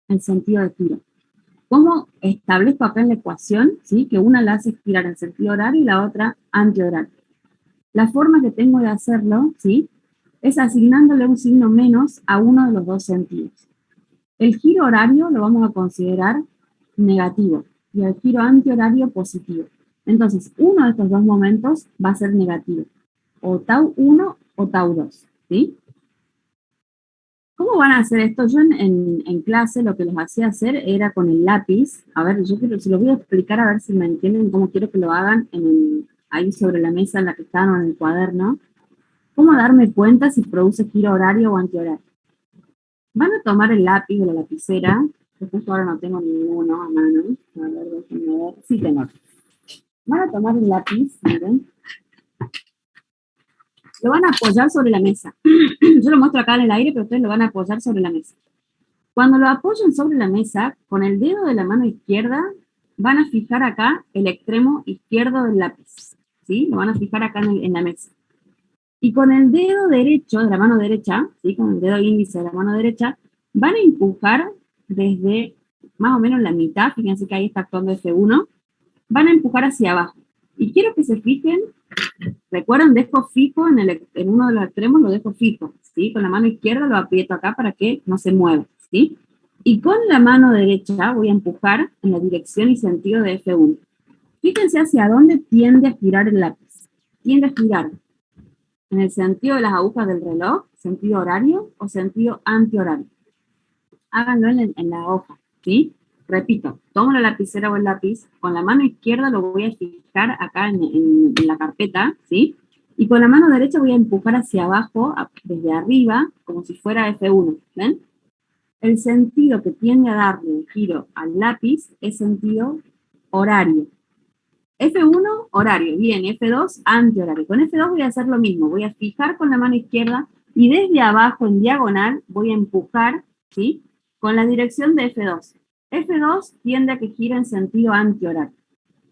el sentido de giro? ¿Cómo establezco acá en la ecuación, ¿sí? Que una la hace girar en sentido horario y la otra antihorario? La forma que tengo de hacerlo, ¿sí? Es asignándole un signo menos a uno de los dos sentidos. El giro horario lo vamos a considerar negativo y el giro antihorario positivo. Entonces, uno de estos dos momentos va a ser negativo, o tau 1 o tau 2, ¿sí? ¿Cómo van a hacer esto? Yo en clase lo que les hacía hacer era con el lápiz. A ver, yo quiero, se los voy a explicar a ver si me entienden cómo quiero que lo hagan ahí sobre la mesa en la que están o en el cuaderno. ¿Cómo darme cuenta si produce giro horario o antihorario? Van a tomar el lápiz o la lapicera, que justo ahora no tengo ninguno a mano. A ver, déjenme ver. Sí tengo. Van a tomar el lápiz, miren, lo van a apoyar sobre la mesa. Yo lo muestro acá en el aire, pero ustedes lo van a apoyar sobre la mesa. Cuando lo apoyen sobre la mesa, con el dedo de la mano izquierda, van a fijar acá el extremo izquierdo del lápiz. ¿Sí? Lo van a fijar acá en la mesa. Y con el dedo derecho, de la mano derecha, ¿sí? Con el dedo índice de la mano derecha, van a empujar desde más o menos la mitad, fíjense que ahí está actuando F1, van a empujar hacia abajo. Y quiero que se fijen, recuerden, dejo fijo en uno de los extremos, lo dejo fijo, ¿sí? Con la mano izquierda lo aprieto acá para que no se mueva, ¿sí? Y con la mano derecha voy a empujar en la dirección y sentido de F1. Fíjense hacia dónde tiende a girar el lápiz. Tiende a girar en el sentido de las agujas del reloj, sentido horario o sentido antihorario. Háganlo en la hoja, ¿sí? Repito, tomo la lapicera o el lápiz, con la mano izquierda lo voy a fijar acá en la carpeta, ¿sí? Y con la mano derecha voy a empujar hacia abajo, desde arriba, como si fuera F1, ¿ven? El sentido que tiende a darle el giro al lápiz es sentido horario. F1, horario, bien, F2, antihorario. Con F2 voy a hacer lo mismo, voy a fijar con la mano izquierda y desde abajo en diagonal voy a empujar, ¿sí? Con la dirección de F2. F2 tiende a que gire en sentido antihorario.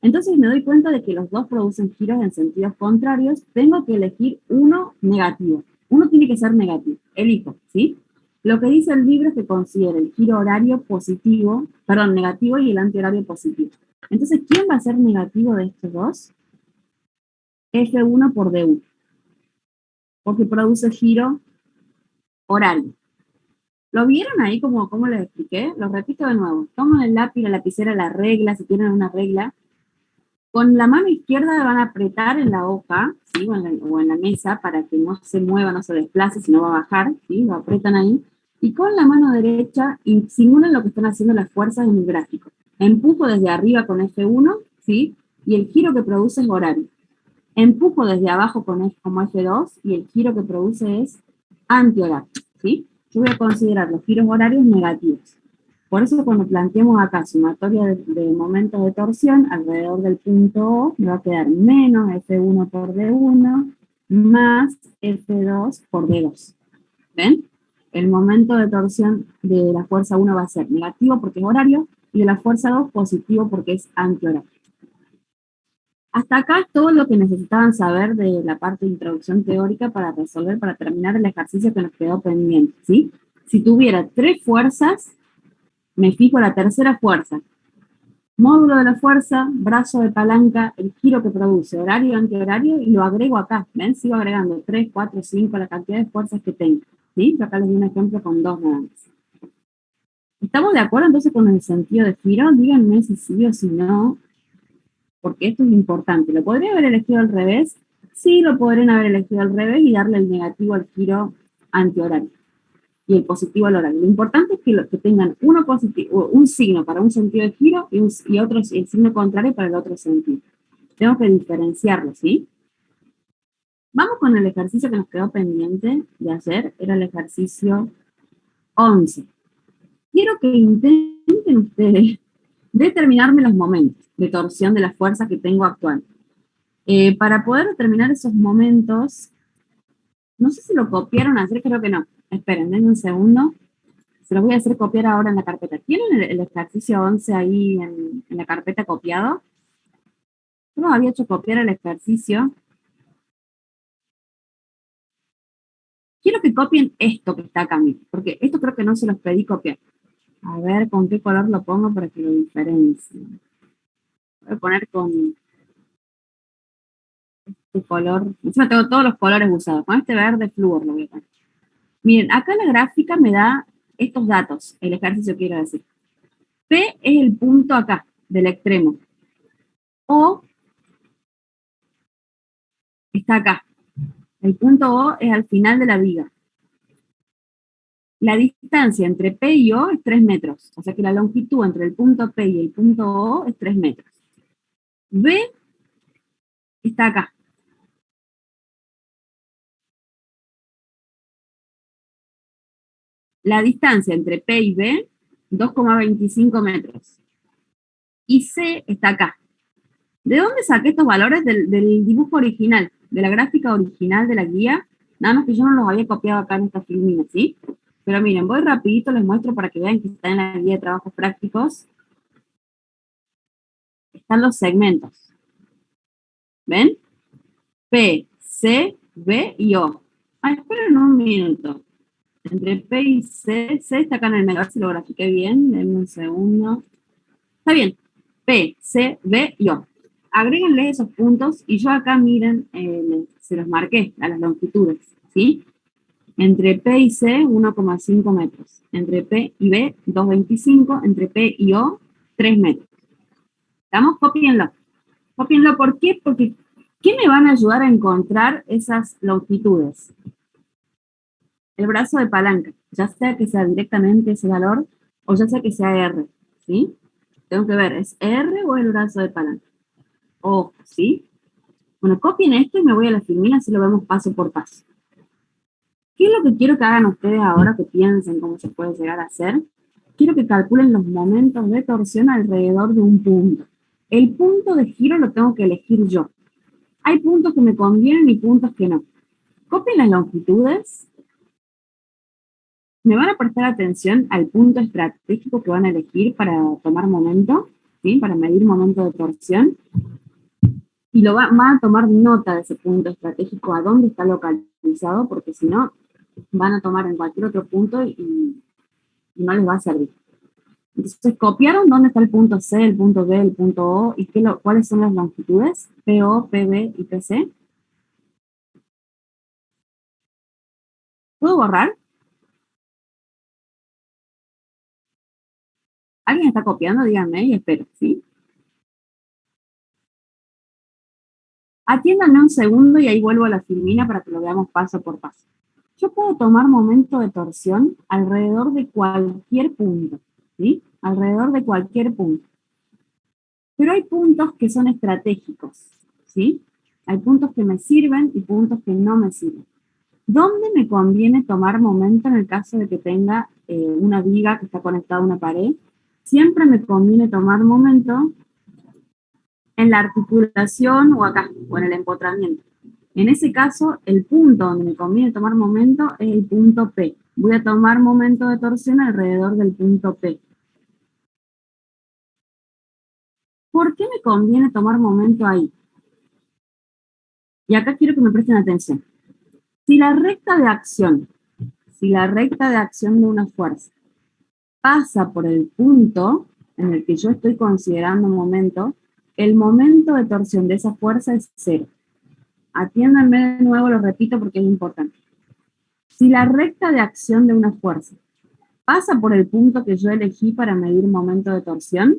Entonces me doy cuenta de que los dos producen giros en sentidos contrarios, tengo que elegir uno negativo. Uno tiene que ser negativo, elijo, ¿sí? Lo que dice el libro es que considere el giro horario positivo, perdón, negativo y el antihorario positivo. Entonces, ¿quién va a ser negativo de estos dos? F1 por D1, porque produce giro horario. ¿Lo vieron ahí como les expliqué? Lo repito de nuevo. Toman el lápiz, la lapicera, la regla, si tienen una regla. Con la mano izquierda van a apretar en la hoja, ¿sí? o en la mesa para que no se mueva, no se desplace, sino va a bajar, ¿sí? Lo apretan ahí. Y con la mano derecha simulan lo que están haciendo las fuerzas en el gráfico. Empujo desde arriba con F1, ¿sí? Y el giro que produce es horario. Empujo desde abajo como F2 y el giro que produce es antihorario, ¿sí? Yo voy a considerar los giros horarios negativos. Por eso cuando planteemos acá sumatoria de momentos de torsión, alrededor del punto O, me va a quedar menos F1 por D1 más F2 por D2. ¿Ven? El momento de torsión de la fuerza 1 va a ser negativo porque es horario y de la fuerza 2 positivo porque es antihorario. Hasta acá es todo lo que necesitaban saber de la parte de introducción teórica para resolver, para terminar el ejercicio que nos quedó pendiente, ¿sí? Si tuviera tres fuerzas, me fijo la tercera fuerza. Módulo de la fuerza, brazo de palanca, el giro que produce, horario y antihorario, y lo agrego acá, ¿ven? Sigo agregando 3, 4, 5, la cantidad de fuerzas que tengo, ¿sí? Yo acá les doy un ejemplo con dos nada más. ¿Estamos de acuerdo entonces con el sentido de giro? Díganme si sí o si no, porque esto es importante. ¿Lo podría haber elegido al revés? Sí, lo podrían haber elegido al revés y darle el negativo al giro antihorario y el positivo al horario. Lo importante es que tengan uno positivo, un signo para un sentido de giro y otro, el signo contrario para el otro sentido. Tengo que diferenciarlo, ¿sí? Vamos con el ejercicio que nos quedó pendiente de hacer, era el ejercicio 11. Quiero que intenten ustedes determinarme los momentos de torsión de la fuerza que tengo actual. Para poder determinar esos momentos, no sé si lo copiaron ayer, creo que no. Esperen, denme un segundo. Se los voy a hacer copiar ahora en la carpeta. ¿Tienen el ejercicio 11 ahí en la carpeta copiado? Yo no había hecho copiar el ejercicio. Quiero que copien esto que está acá, porque esto creo que no se los pedí copiar. A ver con qué color lo pongo para que lo diferencie. Voy a poner con este color. Encima tengo todos los colores usados. Con este verde flúor lo voy a poner. Miren, acá la gráfica me da estos datos, el ejercicio quiero decir. P es el punto acá, del extremo. O está acá. El punto O es al final de la viga. La distancia entre P y O es 3 metros, o sea que la longitud entre el punto P y el punto O es 3 metros. B está acá. La distancia entre P y B, 2,25 metros. Y C está acá. ¿De dónde saqué estos valores? Del dibujo original, de la gráfica original de la guía. Nada más que yo no los había copiado acá en esta filmina, ¿sí? Pero miren, voy rapidito, les muestro para que vean que está en la guía de trabajos prácticos. Están los segmentos. ¿Ven? P, C, B y O. Ah, esperen un minuto. Entre P y C está acá en el medio. A ver si lo grafiqué bien. Denme un segundo. Está bien. P, C, B y O. Agréguenle esos puntos y yo acá, miren, se los marqué a las longitudes, ¿sí? Entre P y C, 1,5 metros. Entre P y B, 2,25. Entre P y O, 3 metros. ¿Estamos? Cópienlo. Cópienlo, ¿por qué? Porque, ¿qué me van a ayudar a encontrar esas longitudes? El brazo de palanca, ya sea que sea directamente ese valor, o ya sea que sea R, ¿sí? Tengo que ver, ¿es R o el brazo de palanca? Ojo, ¿sí? Bueno, copien esto y me voy a la filmina, así lo vemos paso por paso. ¿Qué es lo que quiero que hagan ustedes ahora, que piensen cómo se puede llegar a hacer? Quiero que calculen los momentos de torsión alrededor de un punto. El punto de giro lo tengo que elegir yo. Hay puntos que me convienen y puntos que no. Copien las longitudes. Me van a prestar atención al punto estratégico que van a elegir para tomar momento, ¿sí? Para medir momento de torsión. Y van a tomar nota de ese punto estratégico, a dónde está localizado, porque si no, van a tomar en cualquier otro punto y no les va a servir. Entonces, ¿copiaron dónde está el punto C, el punto B, el punto O y cuáles son las longitudes? PO, PB y PC. ¿Puedo borrar? ¿Alguien está copiando? Díganme y espero, ¿sí? Atiéndanme un segundo y ahí vuelvo a la filmina para que lo veamos paso por paso. Yo puedo tomar momento de torsión alrededor de cualquier punto, ¿sí? Alrededor de cualquier punto. Pero hay puntos que son estratégicos, ¿sí? Hay puntos que me sirven y puntos que no me sirven. ¿Dónde me conviene tomar momento en el caso de que tenga una viga que está conectada a una pared? Siempre me conviene tomar momento en la articulación o acá, o en el empotramiento. En ese caso, el punto donde me conviene tomar momento es el punto P. Voy a tomar momento de torsión alrededor del punto P. ¿Por qué me conviene tomar momento ahí? Y acá quiero que me presten atención. Si la recta de acción de una fuerza pasa por el punto en el que yo estoy considerando momento, el momento de torsión de esa fuerza es 0. Atiéndanme de nuevo, lo repito porque es importante. Si la recta de acción de una fuerza pasa por el punto que yo elegí para medir momento de torsión,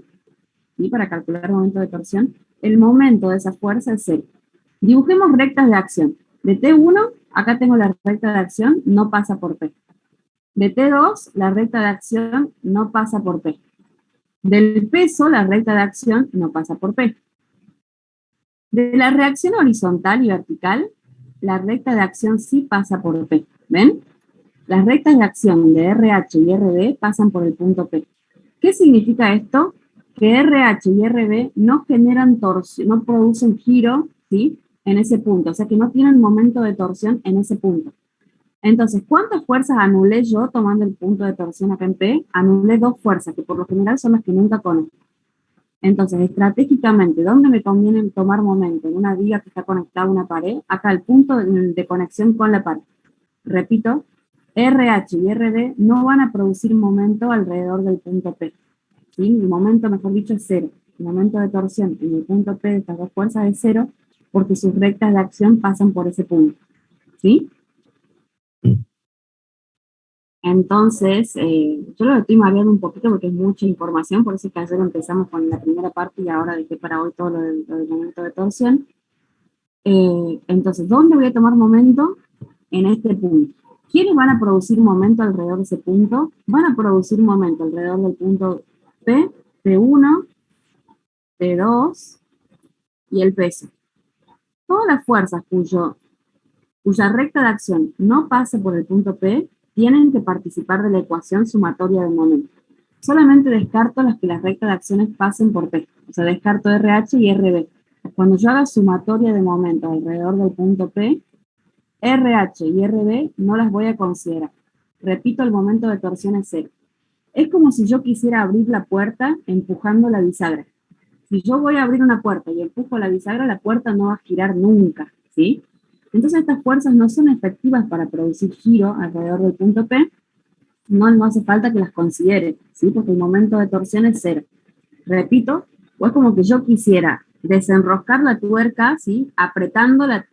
y para calcular momento de torsión, el momento de esa fuerza es 0. Dibujemos rectas de acción. De T1, acá tengo la recta de acción, no pasa por P. De T2, la recta de acción no pasa por P. Del peso, la recta de acción no pasa por P. De la reacción horizontal y vertical, la recta de acción sí pasa por P. ¿Ven? Las rectas de acción de RH y RB pasan por el punto P. ¿Qué significa esto? Que RH y RB no generan torsión, no producen giro, ¿sí? En ese punto, o sea que no tienen momento de torsión en ese punto. Entonces, ¿cuántas fuerzas anulé yo tomando el punto de torsión acá en P? Anulé 2 fuerzas, que por lo general son las que nunca conozco. Entonces, estratégicamente, ¿dónde me conviene tomar momento? En una viga que está conectada a una pared, acá el punto de conexión con la pared. Repito, RH y RD no van a producir momento alrededor del punto P. ¿Sí? El momento, mejor dicho, es 0. El momento de torsión en el punto P de estas 2 fuerzas es 0 porque sus rectas de acción pasan por ese punto. ¿Sí? Entonces, yo lo estoy mareando un poquito porque es mucha información, por eso es que ayer empezamos con la primera parte y ahora dejé para hoy todo lo del momento de torsión. Entonces, ¿dónde voy a tomar momento? En este punto. ¿Quiénes van a producir momento alrededor de ese punto? Van a producir momento alrededor del punto P, P1, P2 y el peso. Todas las fuerzas cuya recta de acción no pase por el punto P tienen que participar de la ecuación sumatoria de momento. Solamente descarto las que las rectas de acciones pasen por P, o sea, descarto RH y RB. Cuando yo haga sumatoria de momento alrededor del punto P, RH y RB no las voy a considerar. Repito, el momento de torsión es cero. Es como si yo quisiera abrir la puerta empujando la bisagra. Si yo voy a abrir una puerta y empujo la bisagra, la puerta no va a girar nunca, ¿sí? Entonces estas fuerzas no son efectivas para producir giro alrededor del punto P, no hace falta que las considere, ¿sí? Porque el momento de torsión es cero. Repito, o es como que yo quisiera desenroscar la tuerca, ¿sí? Apretando las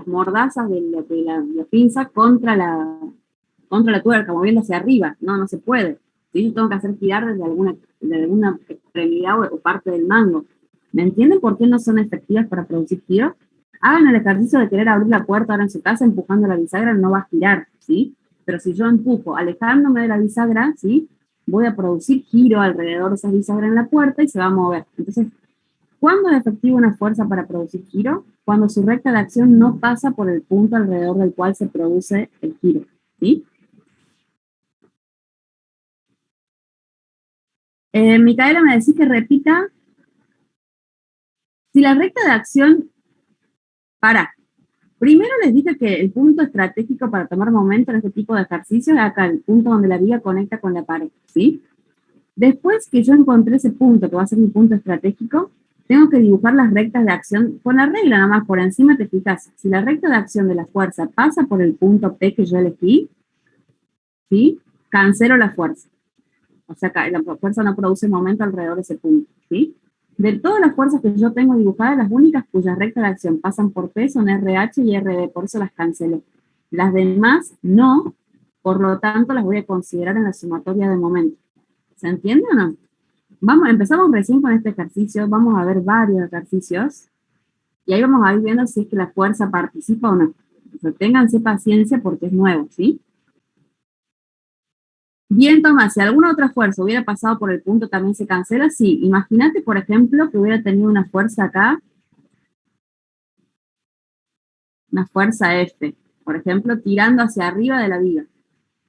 mordazas de la pinza contra la tuerca, moviendo hacia arriba. No se puede. ¿Sí? Yo tengo que hacer girar desde alguna extremidad o parte del mango. ¿Me entienden por qué no son efectivas para producir giro? Hagan el ejercicio de querer abrir la puerta ahora en su casa empujando la bisagra, no va a girar, ¿sí? Pero si yo empujo alejándome de la bisagra, ¿sí? Voy a producir giro alrededor de esa bisagra en la puerta y se va a mover. Entonces, ¿cuándo es efectiva una fuerza para producir giro? Cuando su recta de acción no pasa por el punto alrededor del cual se produce el giro, ¿sí? Micaela, me decís que repita. Si la recta de acción, primero les dije que el punto estratégico para tomar momento en este tipo de ejercicios es acá, el punto donde la viga conecta con la pared, ¿sí? Después que yo encontré ese punto, que va a ser mi punto estratégico, tengo que dibujar las rectas de acción con la regla, nada más por encima te fijas. Si la recta de acción de la fuerza pasa por el punto P que yo elegí, ¿sí? Cancelo la fuerza. O sea, la fuerza no produce momento alrededor de ese punto, ¿sí? De todas las fuerzas que yo tengo dibujadas, las únicas cuyas rectas de acción pasan por P son RH y RB, por eso las cancelo. Las demás no, por lo tanto las voy a considerar en la sumatoria de momento. ¿Se entiende o no? Empezamos recién con este ejercicio, vamos a ver varios ejercicios, y ahí vamos a ir viendo si es que la fuerza participa o no. O sea, ténganse paciencia porque es nuevo, ¿sí? Bien, Tomás, si alguna otra fuerza hubiera pasado por el punto, ¿también se cancela? Sí. Imagínate, por ejemplo, que hubiera tenido una fuerza acá, una fuerza F, por ejemplo, tirando hacia arriba de la viga.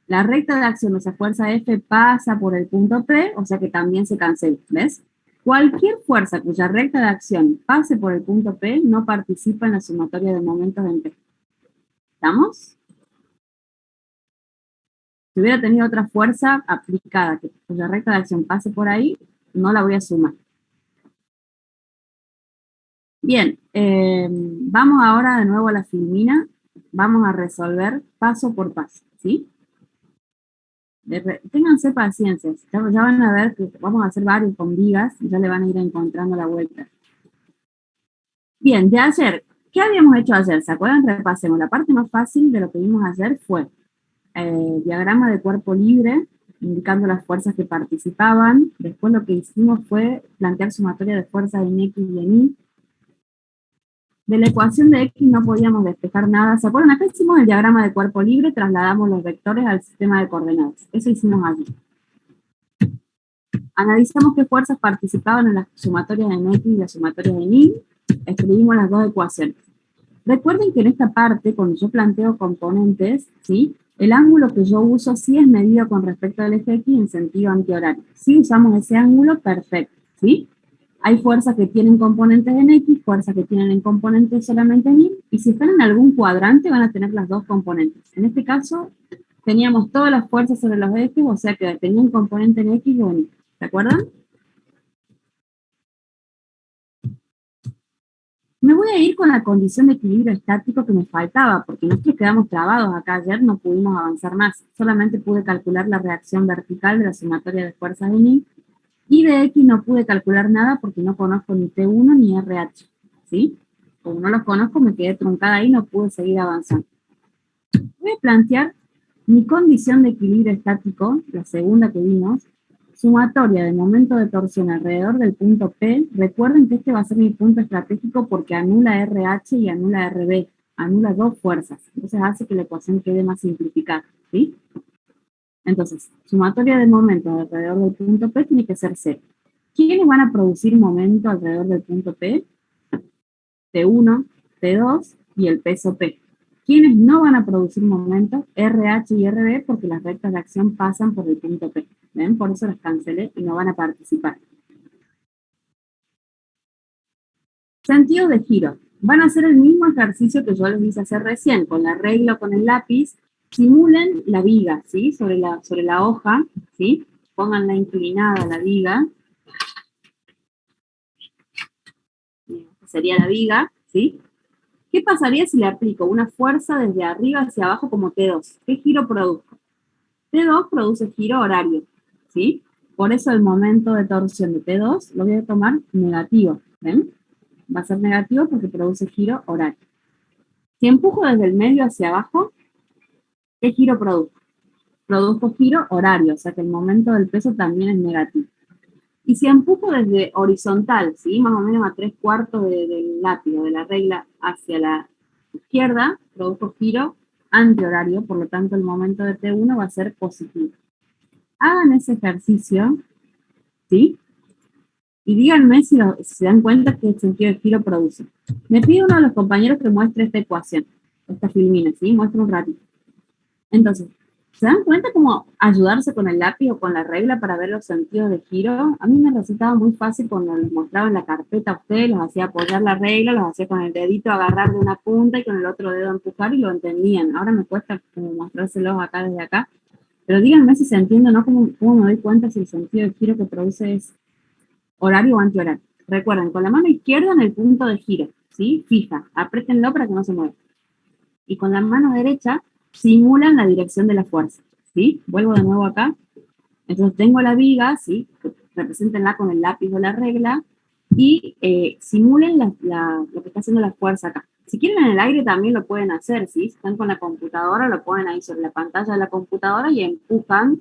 La recta de acción de esa fuerza F pasa por el punto P, o sea que también se cancela, ¿ves? Cualquier fuerza cuya recta de acción pase por el punto P no participa en la sumatoria de momentos en P. ¿Estamos? Si hubiera tenido otra fuerza aplicada cuya recta de acción pase por ahí, no la voy a sumar. Bien, vamos ahora de nuevo a la filmina. Vamos a resolver paso por paso, ¿sí? Ténganse paciencia, ya van a ver que vamos a hacer varios con vigas y ya le van a ir encontrando la vuelta. Bien, de ayer, ¿qué habíamos hecho ayer? ¿Se acuerdan? Repasemos. La parte más fácil de lo que vimos ayer fue diagrama de cuerpo libre, indicando las fuerzas que participaban. Después lo que hicimos fue plantear sumatoria de fuerzas en X y en Y. De la ecuación de X no podíamos despejar nada. ¿Se acuerdan? Acá hicimos el diagrama de cuerpo libre, trasladamos los vectores al sistema de coordenadas. Eso hicimos allí. Analizamos qué fuerzas participaban en las sumatorias en X y las sumatorias en Y. Escribimos las dos ecuaciones. Recuerden que en esta parte, cuando yo planteo componentes, ¿sí? El ángulo que yo uso sí es medido con respecto al eje X en sentido antihorario. Si usamos ese ángulo, perfecto, ¿sí? Hay fuerzas que tienen componentes en X, fuerzas que tienen en componentes solamente en Y, y si están en algún cuadrante van a tener las dos componentes. En este caso, teníamos todas las fuerzas sobre los ejes, o sea que tenían componente en X o en Y. ¿Se acuerdan? Me voy a ir con la condición de equilibrio estático que me faltaba, porque nosotros quedamos trabados acá ayer, no pudimos avanzar más. Solamente pude calcular la reacción vertical de la sumatoria de fuerzas en y de X no pude calcular nada porque no conozco ni T1 ni RH, ¿sí? Como no los conozco, me quedé truncada ahí y no pude seguir avanzando. Voy a plantear mi condición de equilibrio estático, la segunda que vimos, sumatoria de momento de torsión alrededor del punto P. Recuerden que este va a ser mi punto estratégico porque anula RH y anula RB. anula dos fuerzas. Entonces hace que la ecuación quede más simplificada, ¿sí? Entonces, sumatoria de momentos alrededor del punto P tiene que ser cero. ¿Quiénes van a producir momento alrededor del punto P? T1, T2 y el peso P. ¿Quiénes no van a producir momento? RH y RB, porque las rectas de acción pasan por el punto P. ¿Ven? Por eso las cancelé y no van a participar. Sentido de giro. Van a hacer el mismo ejercicio que yo les hice hacer recién, con la regla o con el lápiz. Simulen la viga, ¿sí? Sobre la hoja, ¿sí? Pónganla inclinada la viga. Esta sería la viga, ¿sí? ¿Qué pasaría si le aplico una fuerza desde arriba hacia abajo como T2? ¿Qué giro produzco? T2 produce giro horario, ¿sí? Por eso el momento de torsión de T2 lo voy a tomar negativo, ¿ven? Va a ser negativo porque produce giro horario. Si empujo desde el medio hacia abajo, ¿qué giro produzco? Produzco giro horario, o sea que el momento del peso también es negativo. Y si empujo desde horizontal, ¿sí? Más o menos a 3/4 del lápiz o de la regla hacia la izquierda, produzco giro antihorario, por lo tanto el momento de T1 va a ser positivo. Hagan ese ejercicio, ¿sí? Y díganme si se dan cuenta que el sentido de giro produce. Me pide uno de los compañeros que muestre esta ecuación, esta filmina, ¿sí? Muestra un ratito. Entonces, ¿se dan cuenta cómo ayudarse con el lápiz o con la regla para ver los sentidos de giro? A mí me resultaba muy fácil cuando les mostraba en la carpeta a ustedes, los hacía apoyar la regla, los hacía con el dedito agarrar de una punta y con el otro dedo empujar y lo entendían. Ahora me cuesta como mostrárselos acá desde acá. Pero díganme si se entiende o no, cómo me doy cuenta si el sentido de giro que produce es horario o antihorario. Recuerden, con la mano izquierda en el punto de giro, ¿sí? Fija, apriétenlo para que no se mueva. Y con la mano derecha simulan la dirección de la fuerza, ¿sí? Vuelvo de nuevo acá. Entonces tengo la viga, ¿sí? Represéntenla con el lápiz o la regla y simulen lo que está haciendo la fuerza acá. Si quieren en el aire también lo pueden hacer, ¿sí? Si están con la computadora, lo ponen ahí sobre la pantalla de la computadora y empujan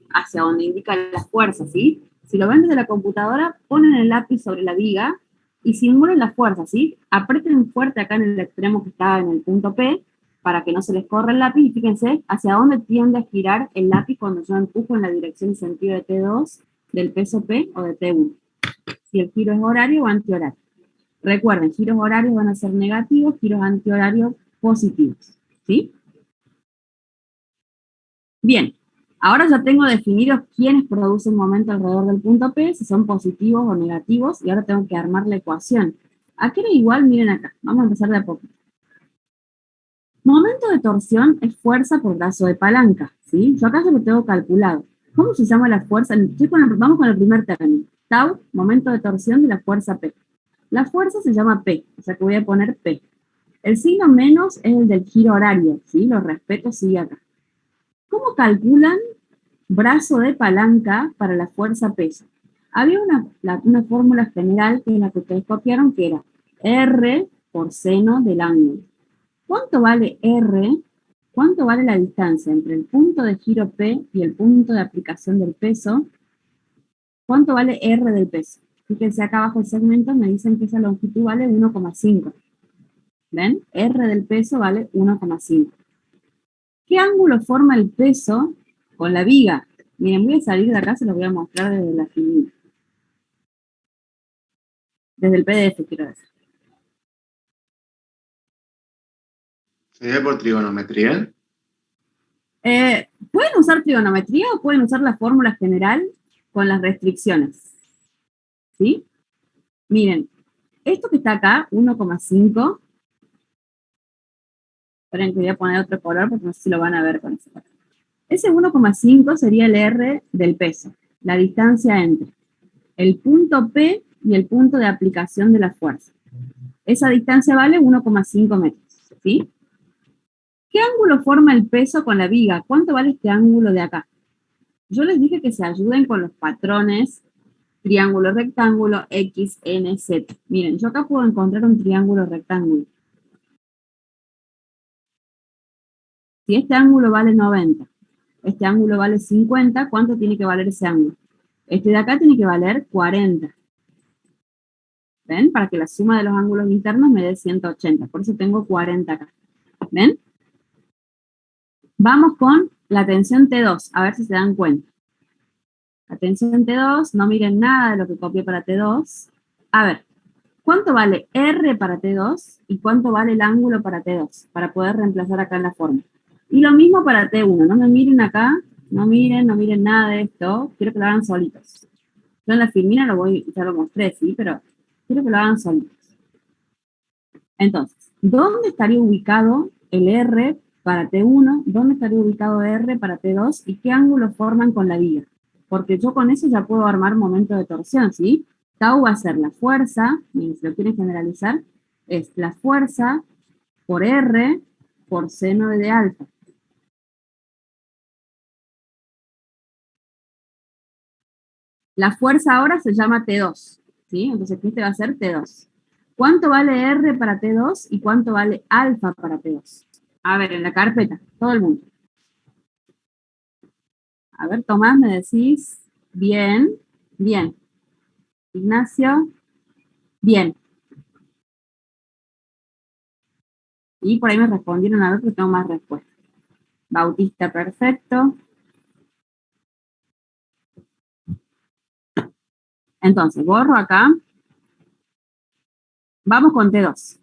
hacia donde indica la fuerza, ¿sí? Si lo ven desde la computadora, ponen el lápiz sobre la viga y simulen la fuerza, ¿sí? Aprieten fuerte acá en el extremo que está en el punto P para que no se les corra el lápiz y fíjense hacia dónde tiende a girar el lápiz cuando yo empujo en la dirección y sentido de T2, del peso P o de T1. Si el giro es horario o antihorario. Recuerden, giros horarios van a ser negativos, giros antihorarios positivos, ¿sí? Bien, ahora ya tengo definidos quiénes producen momento alrededor del punto P, si son positivos o negativos, y ahora tengo que armar la ecuación. Aquí era igual, miren acá, vamos a empezar de a poco. Momento de torsión es fuerza por brazo de palanca, ¿sí? Yo acá ya lo tengo calculado. ¿Cómo se llama la fuerza? Vamos con el primer término. Tau, momento de torsión de la fuerza P. La fuerza se llama P, o sea que voy a poner P. El signo menos es el del giro horario, ¿sí? Lo respeto, sigue acá. ¿Cómo calculan brazo de palanca para la fuerza peso? Había una fórmula general que es la que ustedes copiaron, que era R por seno del ángulo. ¿Cuánto vale R? ¿Cuánto vale la distancia entre el punto de giro P y el punto de aplicación del peso? ¿Cuánto vale R del peso? Fíjense acá abajo el segmento, me dicen que esa longitud vale 1,5. ¿Ven? R del peso vale 1,5. ¿Qué ángulo forma el peso con la viga? Miren, voy a salir de acá, se los voy a mostrar desde la filmina. Desde el PDF, quiero decir. ¿Sería por trigonometría? Pueden usar trigonometría o pueden usar la fórmula general con las restricciones. ¿Sí? Miren, esto que está acá, 1,5. Esperen que voy a poner otro color porque no sé si lo van a ver con ese color. Ese 1,5 sería el R del peso, la distancia entre el punto P y el punto de aplicación de la fuerza. Esa distancia vale 1,5 metros, ¿sí? ¿Qué ángulo forma el peso con la viga? ¿Cuánto vale este ángulo de acá? Yo les dije que se ayuden con los patrones triángulo, rectángulo, X, N, Z. Miren, yo acá puedo encontrar un triángulo rectángulo. Si este ángulo vale 90, este ángulo vale 50, ¿cuánto tiene que valer ese ángulo? Este de acá tiene que valer 40. ¿Ven? Para que la suma de los ángulos internos me dé 180. Por eso tengo 40 acá. ¿Ven? Vamos con la tensión T2, a ver si se dan cuenta. La tensión T2, no miren nada de lo que copié para T2. A ver, ¿cuánto vale R para T2 y cuánto vale el ángulo para T2? Para poder reemplazar acá en la forma. Y lo mismo para T1, no me miren acá, no miren nada de esto, quiero que lo hagan solitos. Yo en la filmina ya lo mostré, sí, pero quiero que lo hagan solitos. Entonces, ¿dónde estaría ubicado el R para T1? ¿Dónde estaría ubicado R para T2? ¿Y qué ángulo forman con la viga? Porque yo con eso ya puedo armar momento de torsión, ¿sí? Tau va a ser la fuerza, y si lo quieren generalizar, es la fuerza por R por seno de alfa. La fuerza ahora se llama T2, ¿sí? Entonces este va a ser T2. ¿Cuánto vale R para T2 y cuánto vale alfa para T2? A ver, en la carpeta, todo el mundo. A ver, Tomás, me decís, bien, bien. Ignacio, bien. Y por ahí me respondieron a ver porque tengo más respuestas. Bautista, perfecto. Entonces, borro acá. Vamos con T2.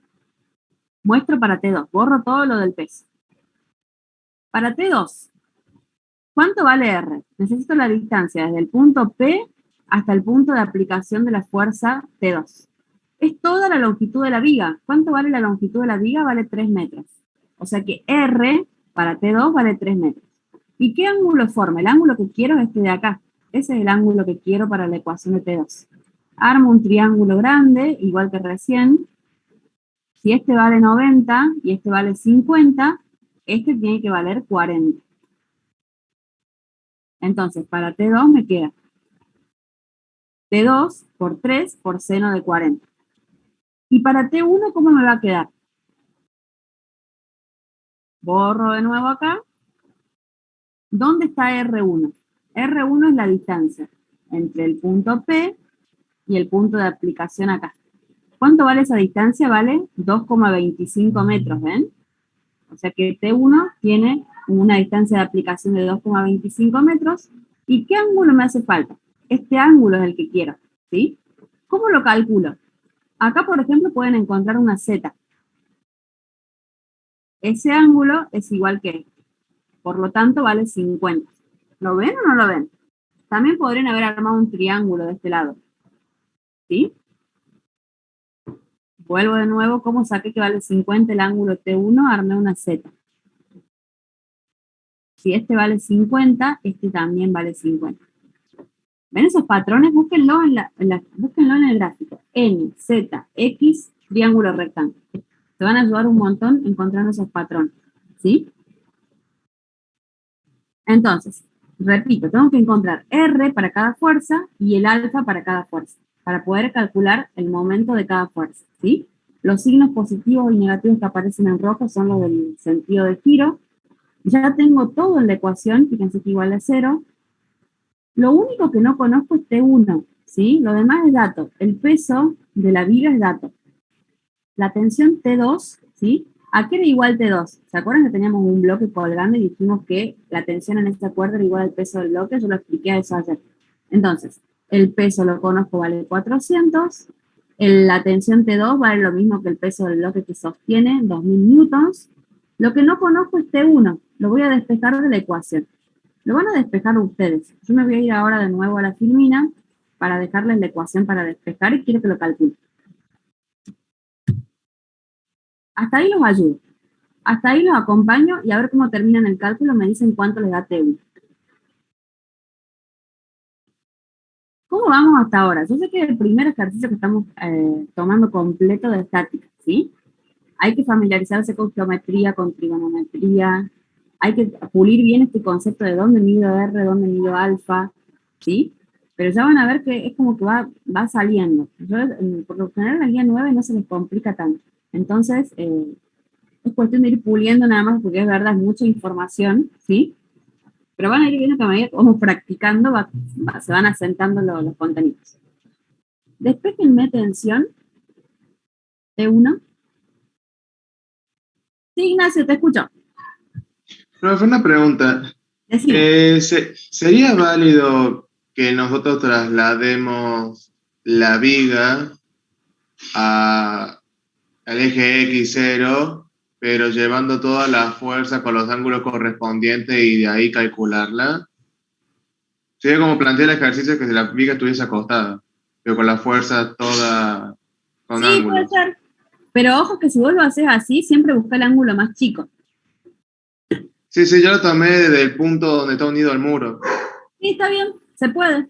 Muestro para T2. Borro todo lo del peso. Para T2, ¿cuánto vale R? Necesito la distancia desde el punto P hasta el punto de aplicación de la fuerza T2. Es toda la longitud de la viga. ¿Cuánto vale la longitud de la viga? Vale 3 metros. O sea que R para T2 vale 3 metros. ¿Y qué ángulo forma? El ángulo que quiero es este de acá. Ese es el ángulo que quiero para la ecuación de T2. Armo un triángulo grande, igual que recién. Si este vale 90 y este vale 50, este tiene que valer 40. Entonces, para T2 me queda T2 por 3 por seno de 40. Y para T1, ¿cómo me va a quedar? Borro de nuevo acá. ¿Dónde está R1? R1 es la distancia entre el punto P y el punto de aplicación acá. ¿Cuánto vale esa distancia? Vale 2,25 metros, ¿ven? O sea que T1 tiene una distancia de aplicación de 2,25 metros. ¿Y qué ángulo me hace falta? Este ángulo es el que quiero, ¿sí? ¿Cómo lo calculo? Acá, por ejemplo, pueden encontrar una Z. Ese ángulo es igual que este. Por lo tanto, vale 50. ¿Lo ven o no lo ven? También podrían haber armado un triángulo de este lado. ¿Sí? Vuelvo de nuevo. ¿Cómo saqué que vale 50 el ángulo T1? Armé una Z. Si este vale 50, este también vale 50. ¿Ven esos patrones? Búsquenlo búsquenlo en el gráfico. N, Z, X, triángulo rectángulo. Te van a ayudar un montón encontrando esos patrones. ¿Sí? Entonces, repito, tengo que encontrar R para cada fuerza y el alfa para cada fuerza, para poder calcular el momento de cada fuerza, ¿sí? Los signos positivos y negativos que aparecen en rojo son los del sentido de giro. Ya tengo todo en la ecuación, fíjense que igual a 0. Lo único que no conozco es T1, ¿sí? Lo demás es dato. El peso de la viga es dato. La tensión T2, ¿sí? ¿A qué era igual T2? ¿Se acuerdan que teníamos un bloque colgando y dijimos que la tensión en esta cuerda era igual al peso del bloque? Yo lo expliqué a eso ayer. Entonces, el peso lo conozco, vale 400. La tensión T2 vale lo mismo que el peso del bloque que sostiene, 2000 newtons. Lo que no conozco es T1. Lo voy a despejar de la ecuación. Lo van a despejar ustedes. Yo me voy a ir ahora de nuevo a la filmina para dejarles la ecuación para despejar y quiero que lo calculen. Hasta ahí los ayudo. Hasta ahí los acompaño y a ver cómo terminan el cálculo, me dicen cuánto les da T1. ¿Cómo vamos hasta ahora? Yo sé que es el primer ejercicio que estamos tomando completo de estática, ¿sí? Hay que familiarizarse con geometría, con trigonometría, hay que pulir bien este concepto de dónde mido R, dónde mido alfa, ¿sí? Pero ya van a ver que es como que va saliendo. Yo, por lo general, la guía 9 no se les complica tanto. Entonces, es cuestión de ir puliendo nada más, porque es verdad, es mucha información, ¿sí? Pero van a ir viendo que a medida que vamos practicando, se van asentando los contenidos. Despéjenme tensión T1. Sí, Ignacio, te escucho. Profe, una pregunta. Decime. ¿Sería válido que nosotros traslademos la viga al eje X0, pero llevando toda la fuerza con los ángulos correspondientes y de ahí calcularla? Sería como plantear el ejercicio que si la viga estuviese acostada, pero con la fuerza toda con Sí, puede ángulos. ser. Pero ojo que si vos lo haces así, siempre busca el ángulo más chico. Sí, sí, yo lo tomé desde el punto donde está unido al muro. Sí, está bien, se puede.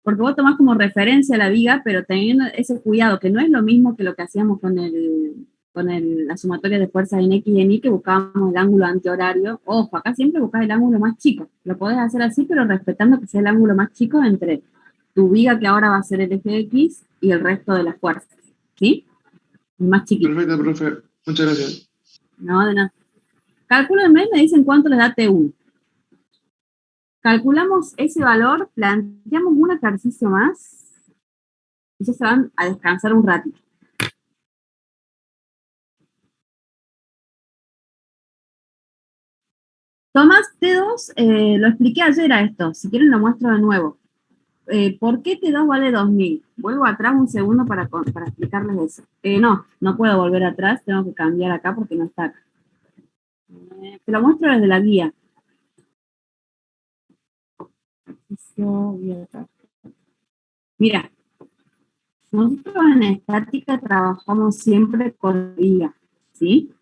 Porque vos tomás como referencia la viga, pero teniendo ese cuidado, que no es lo mismo que lo que hacíamos la sumatoria de fuerzas en X y en Y, que buscábamos el ángulo antihorario. Ojo, acá siempre buscás el ángulo más chico. Lo podés hacer así, pero respetando que sea el ángulo más chico entre tu viga, que ahora va a ser el eje X, y el resto de las fuerzas. ¿Sí? El más chiquito. Perfecto, profe. Muchas gracias. No, de nada. Cálculenme, me dicen cuánto les da T1. Calculamos ese valor, planteamos un ejercicio más, y ya se van a descansar un ratito. Tomás T2, lo expliqué ayer a esto, si quieren lo muestro de nuevo. ¿Por qué T2 vale 2000? Vuelvo atrás un segundo para explicarles eso. No puedo volver atrás, tengo que cambiar acá porque no está acá. Te lo muestro desde la guía. Mira, nosotros en estática trabajamos siempre con vigas, ¿sí?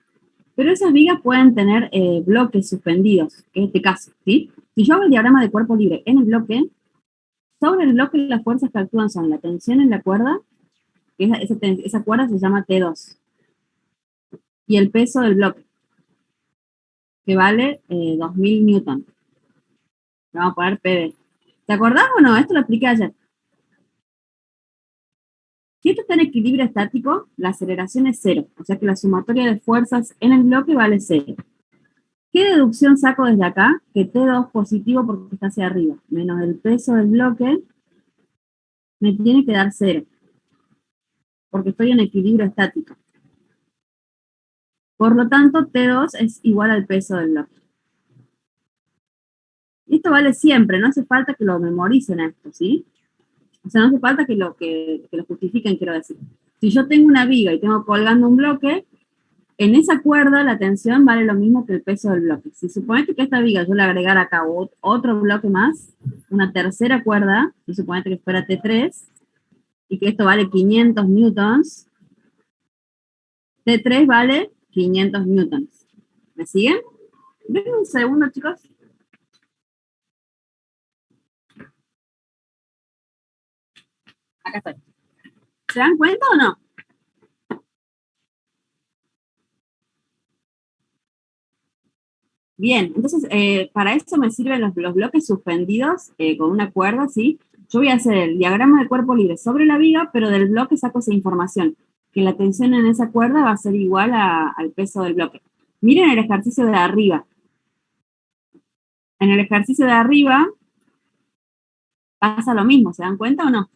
Pero esas vigas pueden tener bloques suspendidos, que es este caso, ¿sí? Si yo hago el diagrama de cuerpo libre en el bloque, sobre el bloque las fuerzas que actúan son la tensión en la cuerda, que esa cuerda se llama T2, y el peso del bloque, que vale 2000 newton. Le vamos a poner PB. ¿Te acordás o no? Esto lo expliqué ayer. Si esto está en equilibrio estático, la aceleración es cero, o sea que la sumatoria de fuerzas en el bloque vale cero. ¿Qué deducción saco desde acá? Que T2 positivo porque está hacia arriba, menos el peso del bloque, me tiene que dar cero, porque estoy en equilibrio estático. Por lo tanto, T2 es igual al peso del bloque. Y esto vale siempre, no hace falta que lo memoricen esto, ¿sí? O sea, no hace falta que lo justifiquen, quiero decir. Si yo tengo una viga y tengo colgando un bloque, en esa cuerda la tensión vale lo mismo que el peso del bloque. Si suponete que esta viga yo le agregara acá otro bloque más, una tercera cuerda, si suponete que fuera T3, y que esto vale 500 newtons, T3 vale 500 newtons. ¿Me siguen? Denme un segundo, chicos. Acá estoy. ¿Se dan cuenta o no? Bien, entonces para eso me sirven los bloques suspendidos con una cuerda, ¿sí? Yo voy a hacer el diagrama de cuerpo libre sobre la viga, pero del bloque saco esa información, que la tensión en esa cuerda va a ser igual al peso del bloque. Miren el ejercicio de arriba. En el ejercicio de arriba pasa lo mismo, ¿se dan cuenta o no?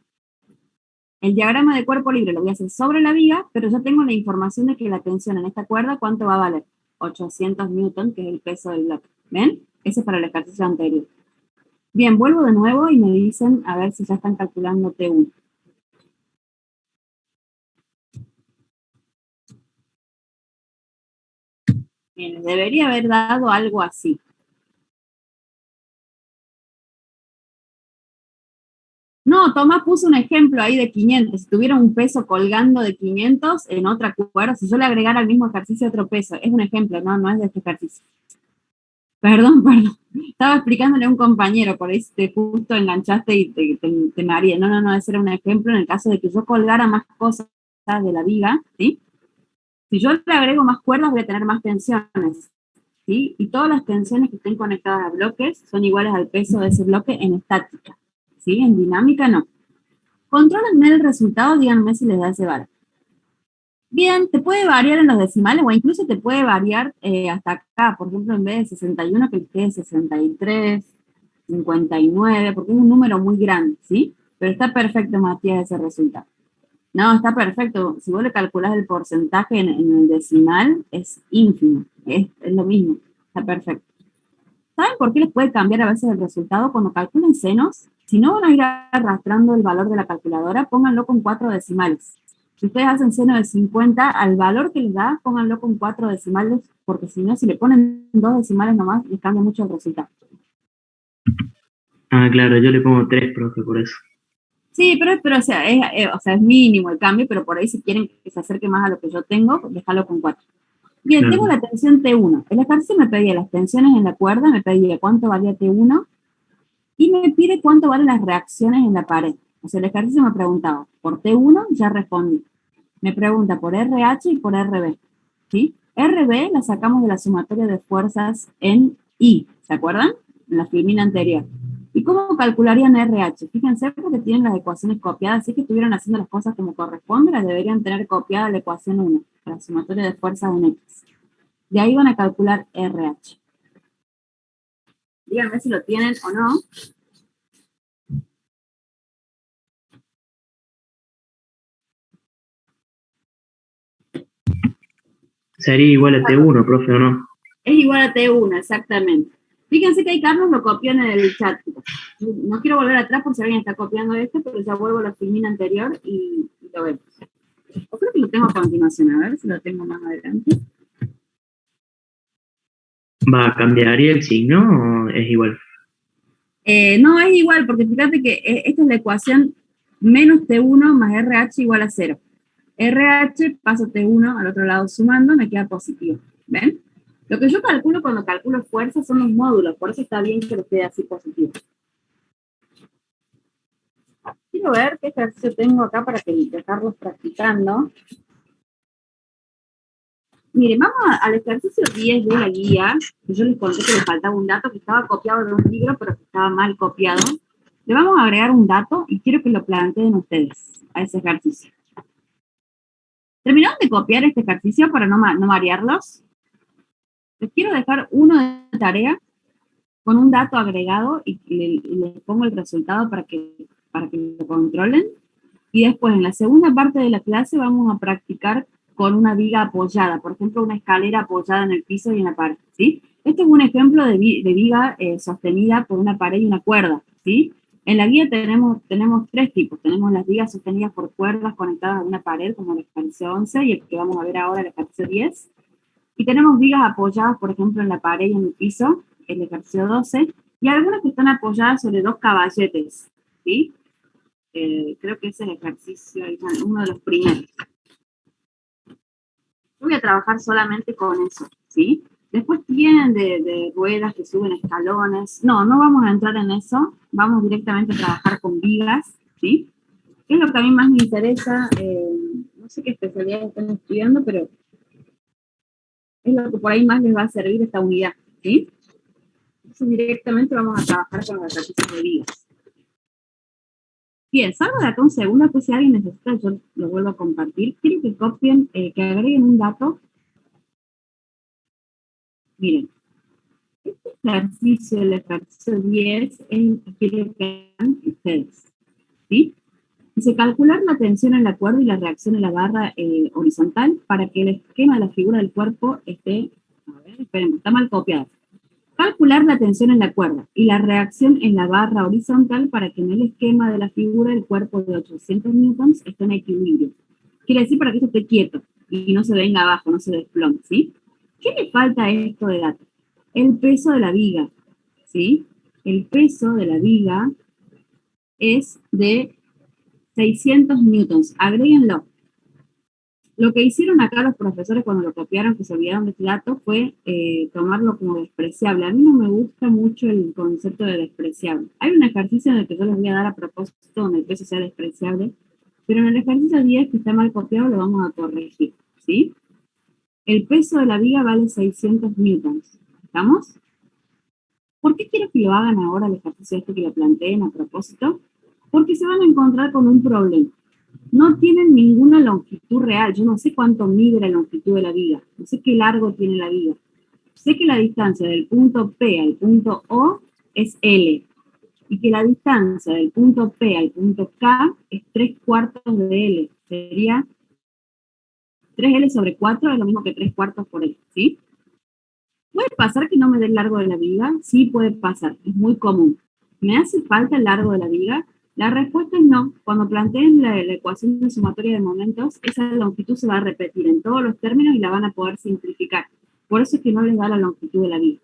El diagrama de cuerpo libre lo voy a hacer sobre la viga, pero yo tengo la información de que la tensión en esta cuerda, ¿cuánto va a valer? 800 newton, que es el peso del bloque. ¿Ven? Ese es para el ejercicio anterior. Bien, vuelvo de nuevo y me dicen a ver si ya están calculando T1. Bien, les debería haber dado algo así. No, Tomás puso un ejemplo ahí de 500. Si tuviera un peso colgando de 500 en otra cuerda, si yo le agregara al mismo ejercicio otro peso, es un ejemplo, no es de este ejercicio. Perdón. Estaba explicándole a un compañero, por ahí te justo enganchaste y te mareé. No, ese era un ejemplo en el caso de que yo colgara más cosas de la viga, ¿sí? Si yo le agrego más cuerdas, voy a tener más tensiones, ¿sí? Y todas las tensiones que estén conectadas a bloques son iguales al peso de ese bloque en estática, ¿sí? En dinámica no. Controlenme el resultado, díganme si les da ese valor. Bien, te puede variar en los decimales o incluso te puede variar hasta acá, por ejemplo, en vez de 61 que quede 63, 59, porque es un número muy grande, ¿sí? Pero está perfecto, Matías, ese resultado. No, está perfecto. Si vos le calculás el porcentaje en el decimal, es ínfimo. Es lo mismo. Está perfecto. ¿Saben por qué les puede cambiar a veces el resultado? Cuando calculen senos, si no van a ir arrastrando el valor de la calculadora, pónganlo con 4 decimales. Si ustedes hacen seno de 50, al valor que les da, pónganlo con 4 decimales, porque si no, si le ponen 2 decimales nomás, les cambia mucho el resultado. Ah, claro, yo le pongo 3, profe, por eso. Sí, pero o sea, es mínimo el cambio, pero por ahí si quieren que se acerque más a lo que yo tengo, déjalo con 4. Bien, Claro. tengo la tensión T1. El ejercicio me pedía las tensiones en la cuerda, me pedía cuánto valía T1 y me pide cuánto valen las reacciones en la pared. O sea, el ejercicio me preguntaba por T1, ya respondí. Me pregunta por RH y por RB. ¿Sí? RB la sacamos de la sumatoria de fuerzas en I, ¿se acuerdan? En la filmina anterior. ¿Y cómo calcularían RH? Fíjense porque tienen las ecuaciones copiadas, así que estuvieran haciendo las cosas como corresponde, las deberían tener copiada la ecuación 1, la sumatoria de fuerzas en X. De ahí van a calcular RH. Díganme si lo tienen o no. Sería igual a T1, profe, ¿o no? Es igual a T1, exactamente. Fíjense que ahí Carlos lo copió en el chat. No quiero volver atrás por si alguien está copiando esto, pero ya vuelvo a la filmina anterior y lo vemos. O creo que lo tengo a continuación, a ver si lo tengo más adelante. ¿Va a cambiar el signo o es igual? No, es igual, porque fíjate que esta es la ecuación menos T1 más RH igual a 0. RH paso T1 al otro lado sumando, me queda positivo. ¿Ven? Lo que yo calculo cuando calculo fuerza son los módulos, por eso está bien que lo quede así positivo. Quiero ver qué ejercicio tengo acá para dejarlos practicando. Miren, vamos al ejercicio 10 de la guía, que yo les conté que les faltaba un dato que estaba copiado de un libro, pero que estaba mal copiado. Le vamos a agregar un dato y quiero que lo planteen ustedes a ese ejercicio. ¿Terminaron de copiar este ejercicio para no marearlos? Les quiero dejar uno de tarea con un dato agregado y les pongo el resultado para que lo controlen. Y después, en la segunda parte de la clase, vamos a practicar con una viga apoyada, por ejemplo, una escalera apoyada en el piso y en la pared, ¿sí? Este es un ejemplo de viga sostenida por una pared y una cuerda, ¿sí? En la guía tenemos 3 tipos. Tenemos las vigas sostenidas por cuerdas conectadas a una pared, como el ejercicio 11, y el que vamos a ver ahora, el ejercicio 10. Y tenemos vigas apoyadas, por ejemplo, en la pared y en el piso, el ejercicio 12, y algunas que están apoyadas sobre 2 caballetes, ¿sí? Creo que ese es el ejercicio, uno de los primeros. Yo voy a trabajar solamente con eso, ¿sí? Después tienen de ruedas que suben escalones. No vamos a entrar en eso. Vamos directamente a trabajar con vigas, ¿sí? ¿Qué es lo que a mí más me interesa? No sé qué especialidad están estudiando, pero es lo que por ahí más les va a servir esta unidad, ¿sí? Entonces directamente vamos a trabajar con los ejercicios de vigas. Bien, salgo de acá un segundo, pues si alguien necesita, yo lo vuelvo a compartir. Quiero que copien, que agreguen un dato. Miren, este ejercicio, el ejercicio 10, es el que quiero que hagan ustedes, ¿sí? Dice, calcular la tensión en la cuerda y la reacción en la barra horizontal para que el esquema de la figura del cuerpo esté, a ver, esperen, está mal copiado. Calcular la tensión en la cuerda y la reacción en la barra horizontal para que en el esquema de la figura el cuerpo de 800 newtons esté en equilibrio. Quiere decir para que esto esté quieto y no se venga abajo, no se desplome, ¿sí? ¿Qué le falta a esto de datos? El peso de la viga, ¿sí? El peso de la viga es de 600 newtons, agréguenlo. Lo que hicieron acá los profesores cuando lo copiaron, que se olvidaron de este dato, fue tomarlo como despreciable. A mí no me gusta mucho el concepto de despreciable. Hay un ejercicio en el que yo les voy a dar a propósito donde el peso sea despreciable, pero en el ejercicio 10, que está mal copiado, lo vamos a corregir, ¿sí? El peso de la viga vale 600 newtons. ¿Estamos? ¿Por qué quiero que lo hagan ahora el ejercicio este que lo planteen a propósito? Porque se van a encontrar con un problema. No tienen ninguna longitud real. Yo no sé cuánto mide la longitud de la viga. No sé qué largo tiene la viga. Sé que la distancia del punto P al punto O es L. Y que la distancia del punto P al punto K es 3/4 de L. Sería 3L sobre 4 es lo mismo que 3 cuartos por L, ¿sí? ¿Puede pasar que no me dé el largo de la viga? Sí, puede pasar, es muy común. ¿Me hace falta el largo de la viga? La respuesta es no. Cuando planteen la ecuación de sumatoria de momentos, esa longitud se va a repetir en todos los términos y la van a poder simplificar. Por eso es que no les da la longitud de la viga.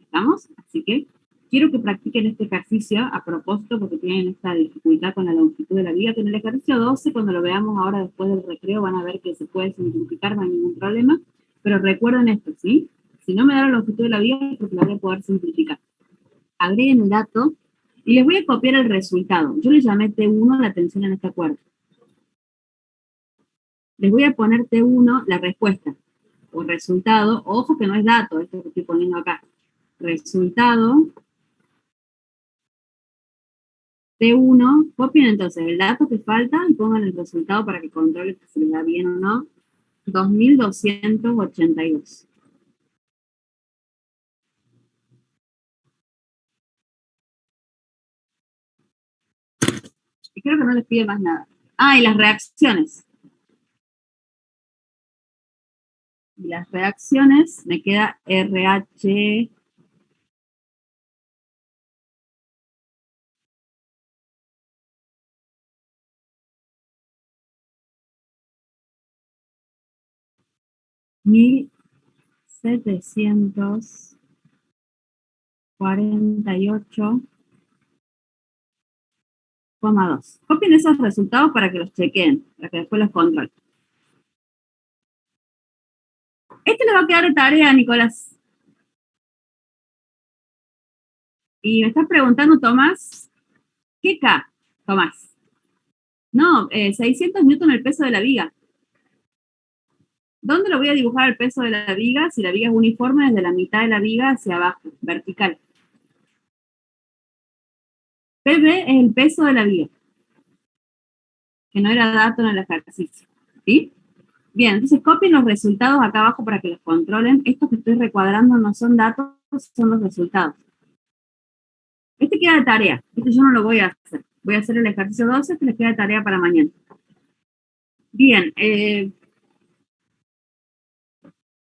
¿Estamos? Así que quiero que practiquen este ejercicio a propósito porque tienen esta dificultad con la longitud de la viga, que en el ejercicio 12, cuando lo veamos ahora después del recreo, van a ver que se puede simplificar, no hay ningún problema. Pero recuerden esto, ¿sí? Si no me da la longitud de la viga, es porque la voy a poder simplificar. Agreguen el dato y les voy a copiar el resultado. Yo le llamé T1 la tensión en esta cuerda. Les voy a poner T1 la respuesta o resultado. Ojo que no es dato, esto que estoy poniendo acá. Resultado T1, copien entonces el dato que falta y pongan el resultado para que controlen si les da bien o no. 2282. Y creo que no les pide más nada. Ah, y las reacciones. Y las reacciones me queda RH. Mil 748,2. Copien esos resultados para que los chequeen, para que después los controlen. Este le va a quedar de tarea, Nicolás. Y me estás preguntando, Tomás, ¿qué K, Tomás? No, 600 newton el peso de la viga. ¿Dónde lo voy a dibujar el peso de la viga? Si la viga es uniforme, desde la mitad de la viga hacia abajo, vertical. PB es el peso de la viga, que no era dato en el ejercicio. ¿Sí? Bien, entonces copien los resultados acá abajo para que los controlen. Estos que estoy recuadrando no son datos, son los resultados. Este queda de tarea. Este yo no lo voy a hacer. Voy a hacer el ejercicio 12, este les queda de tarea para mañana. Bien,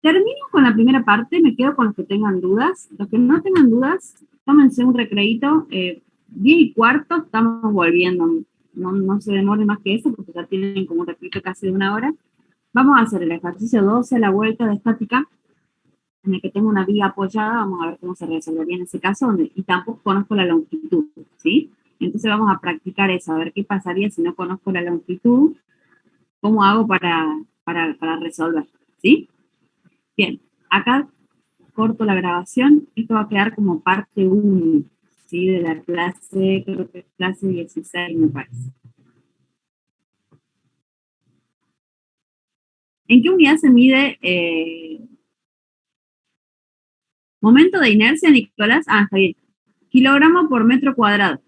termino con la primera parte, me quedo con los que tengan dudas. Los que no tengan dudas, tómense un recreíto. 10:15, estamos volviendo. No se demoren más que eso, porque ya tienen como un recreito casi de 1 hora. Vamos a hacer el ejercicio 12, la vuelta de estática, en el que tengo una viga apoyada. Vamos a ver cómo se resolvería en ese caso, y tampoco conozco la longitud, ¿sí? Entonces vamos a practicar eso, a ver qué pasaría si no conozco la longitud, cómo hago para resolver, ¿sí? Bien, acá corto la grabación. Esto va a quedar como parte 1, ¿sí? De la clase, creo que es clase 16, me parece. ¿En qué unidad se mide momento de inercia, Nicolás? Ah, está bien. Kilogramo por metro cuadrado.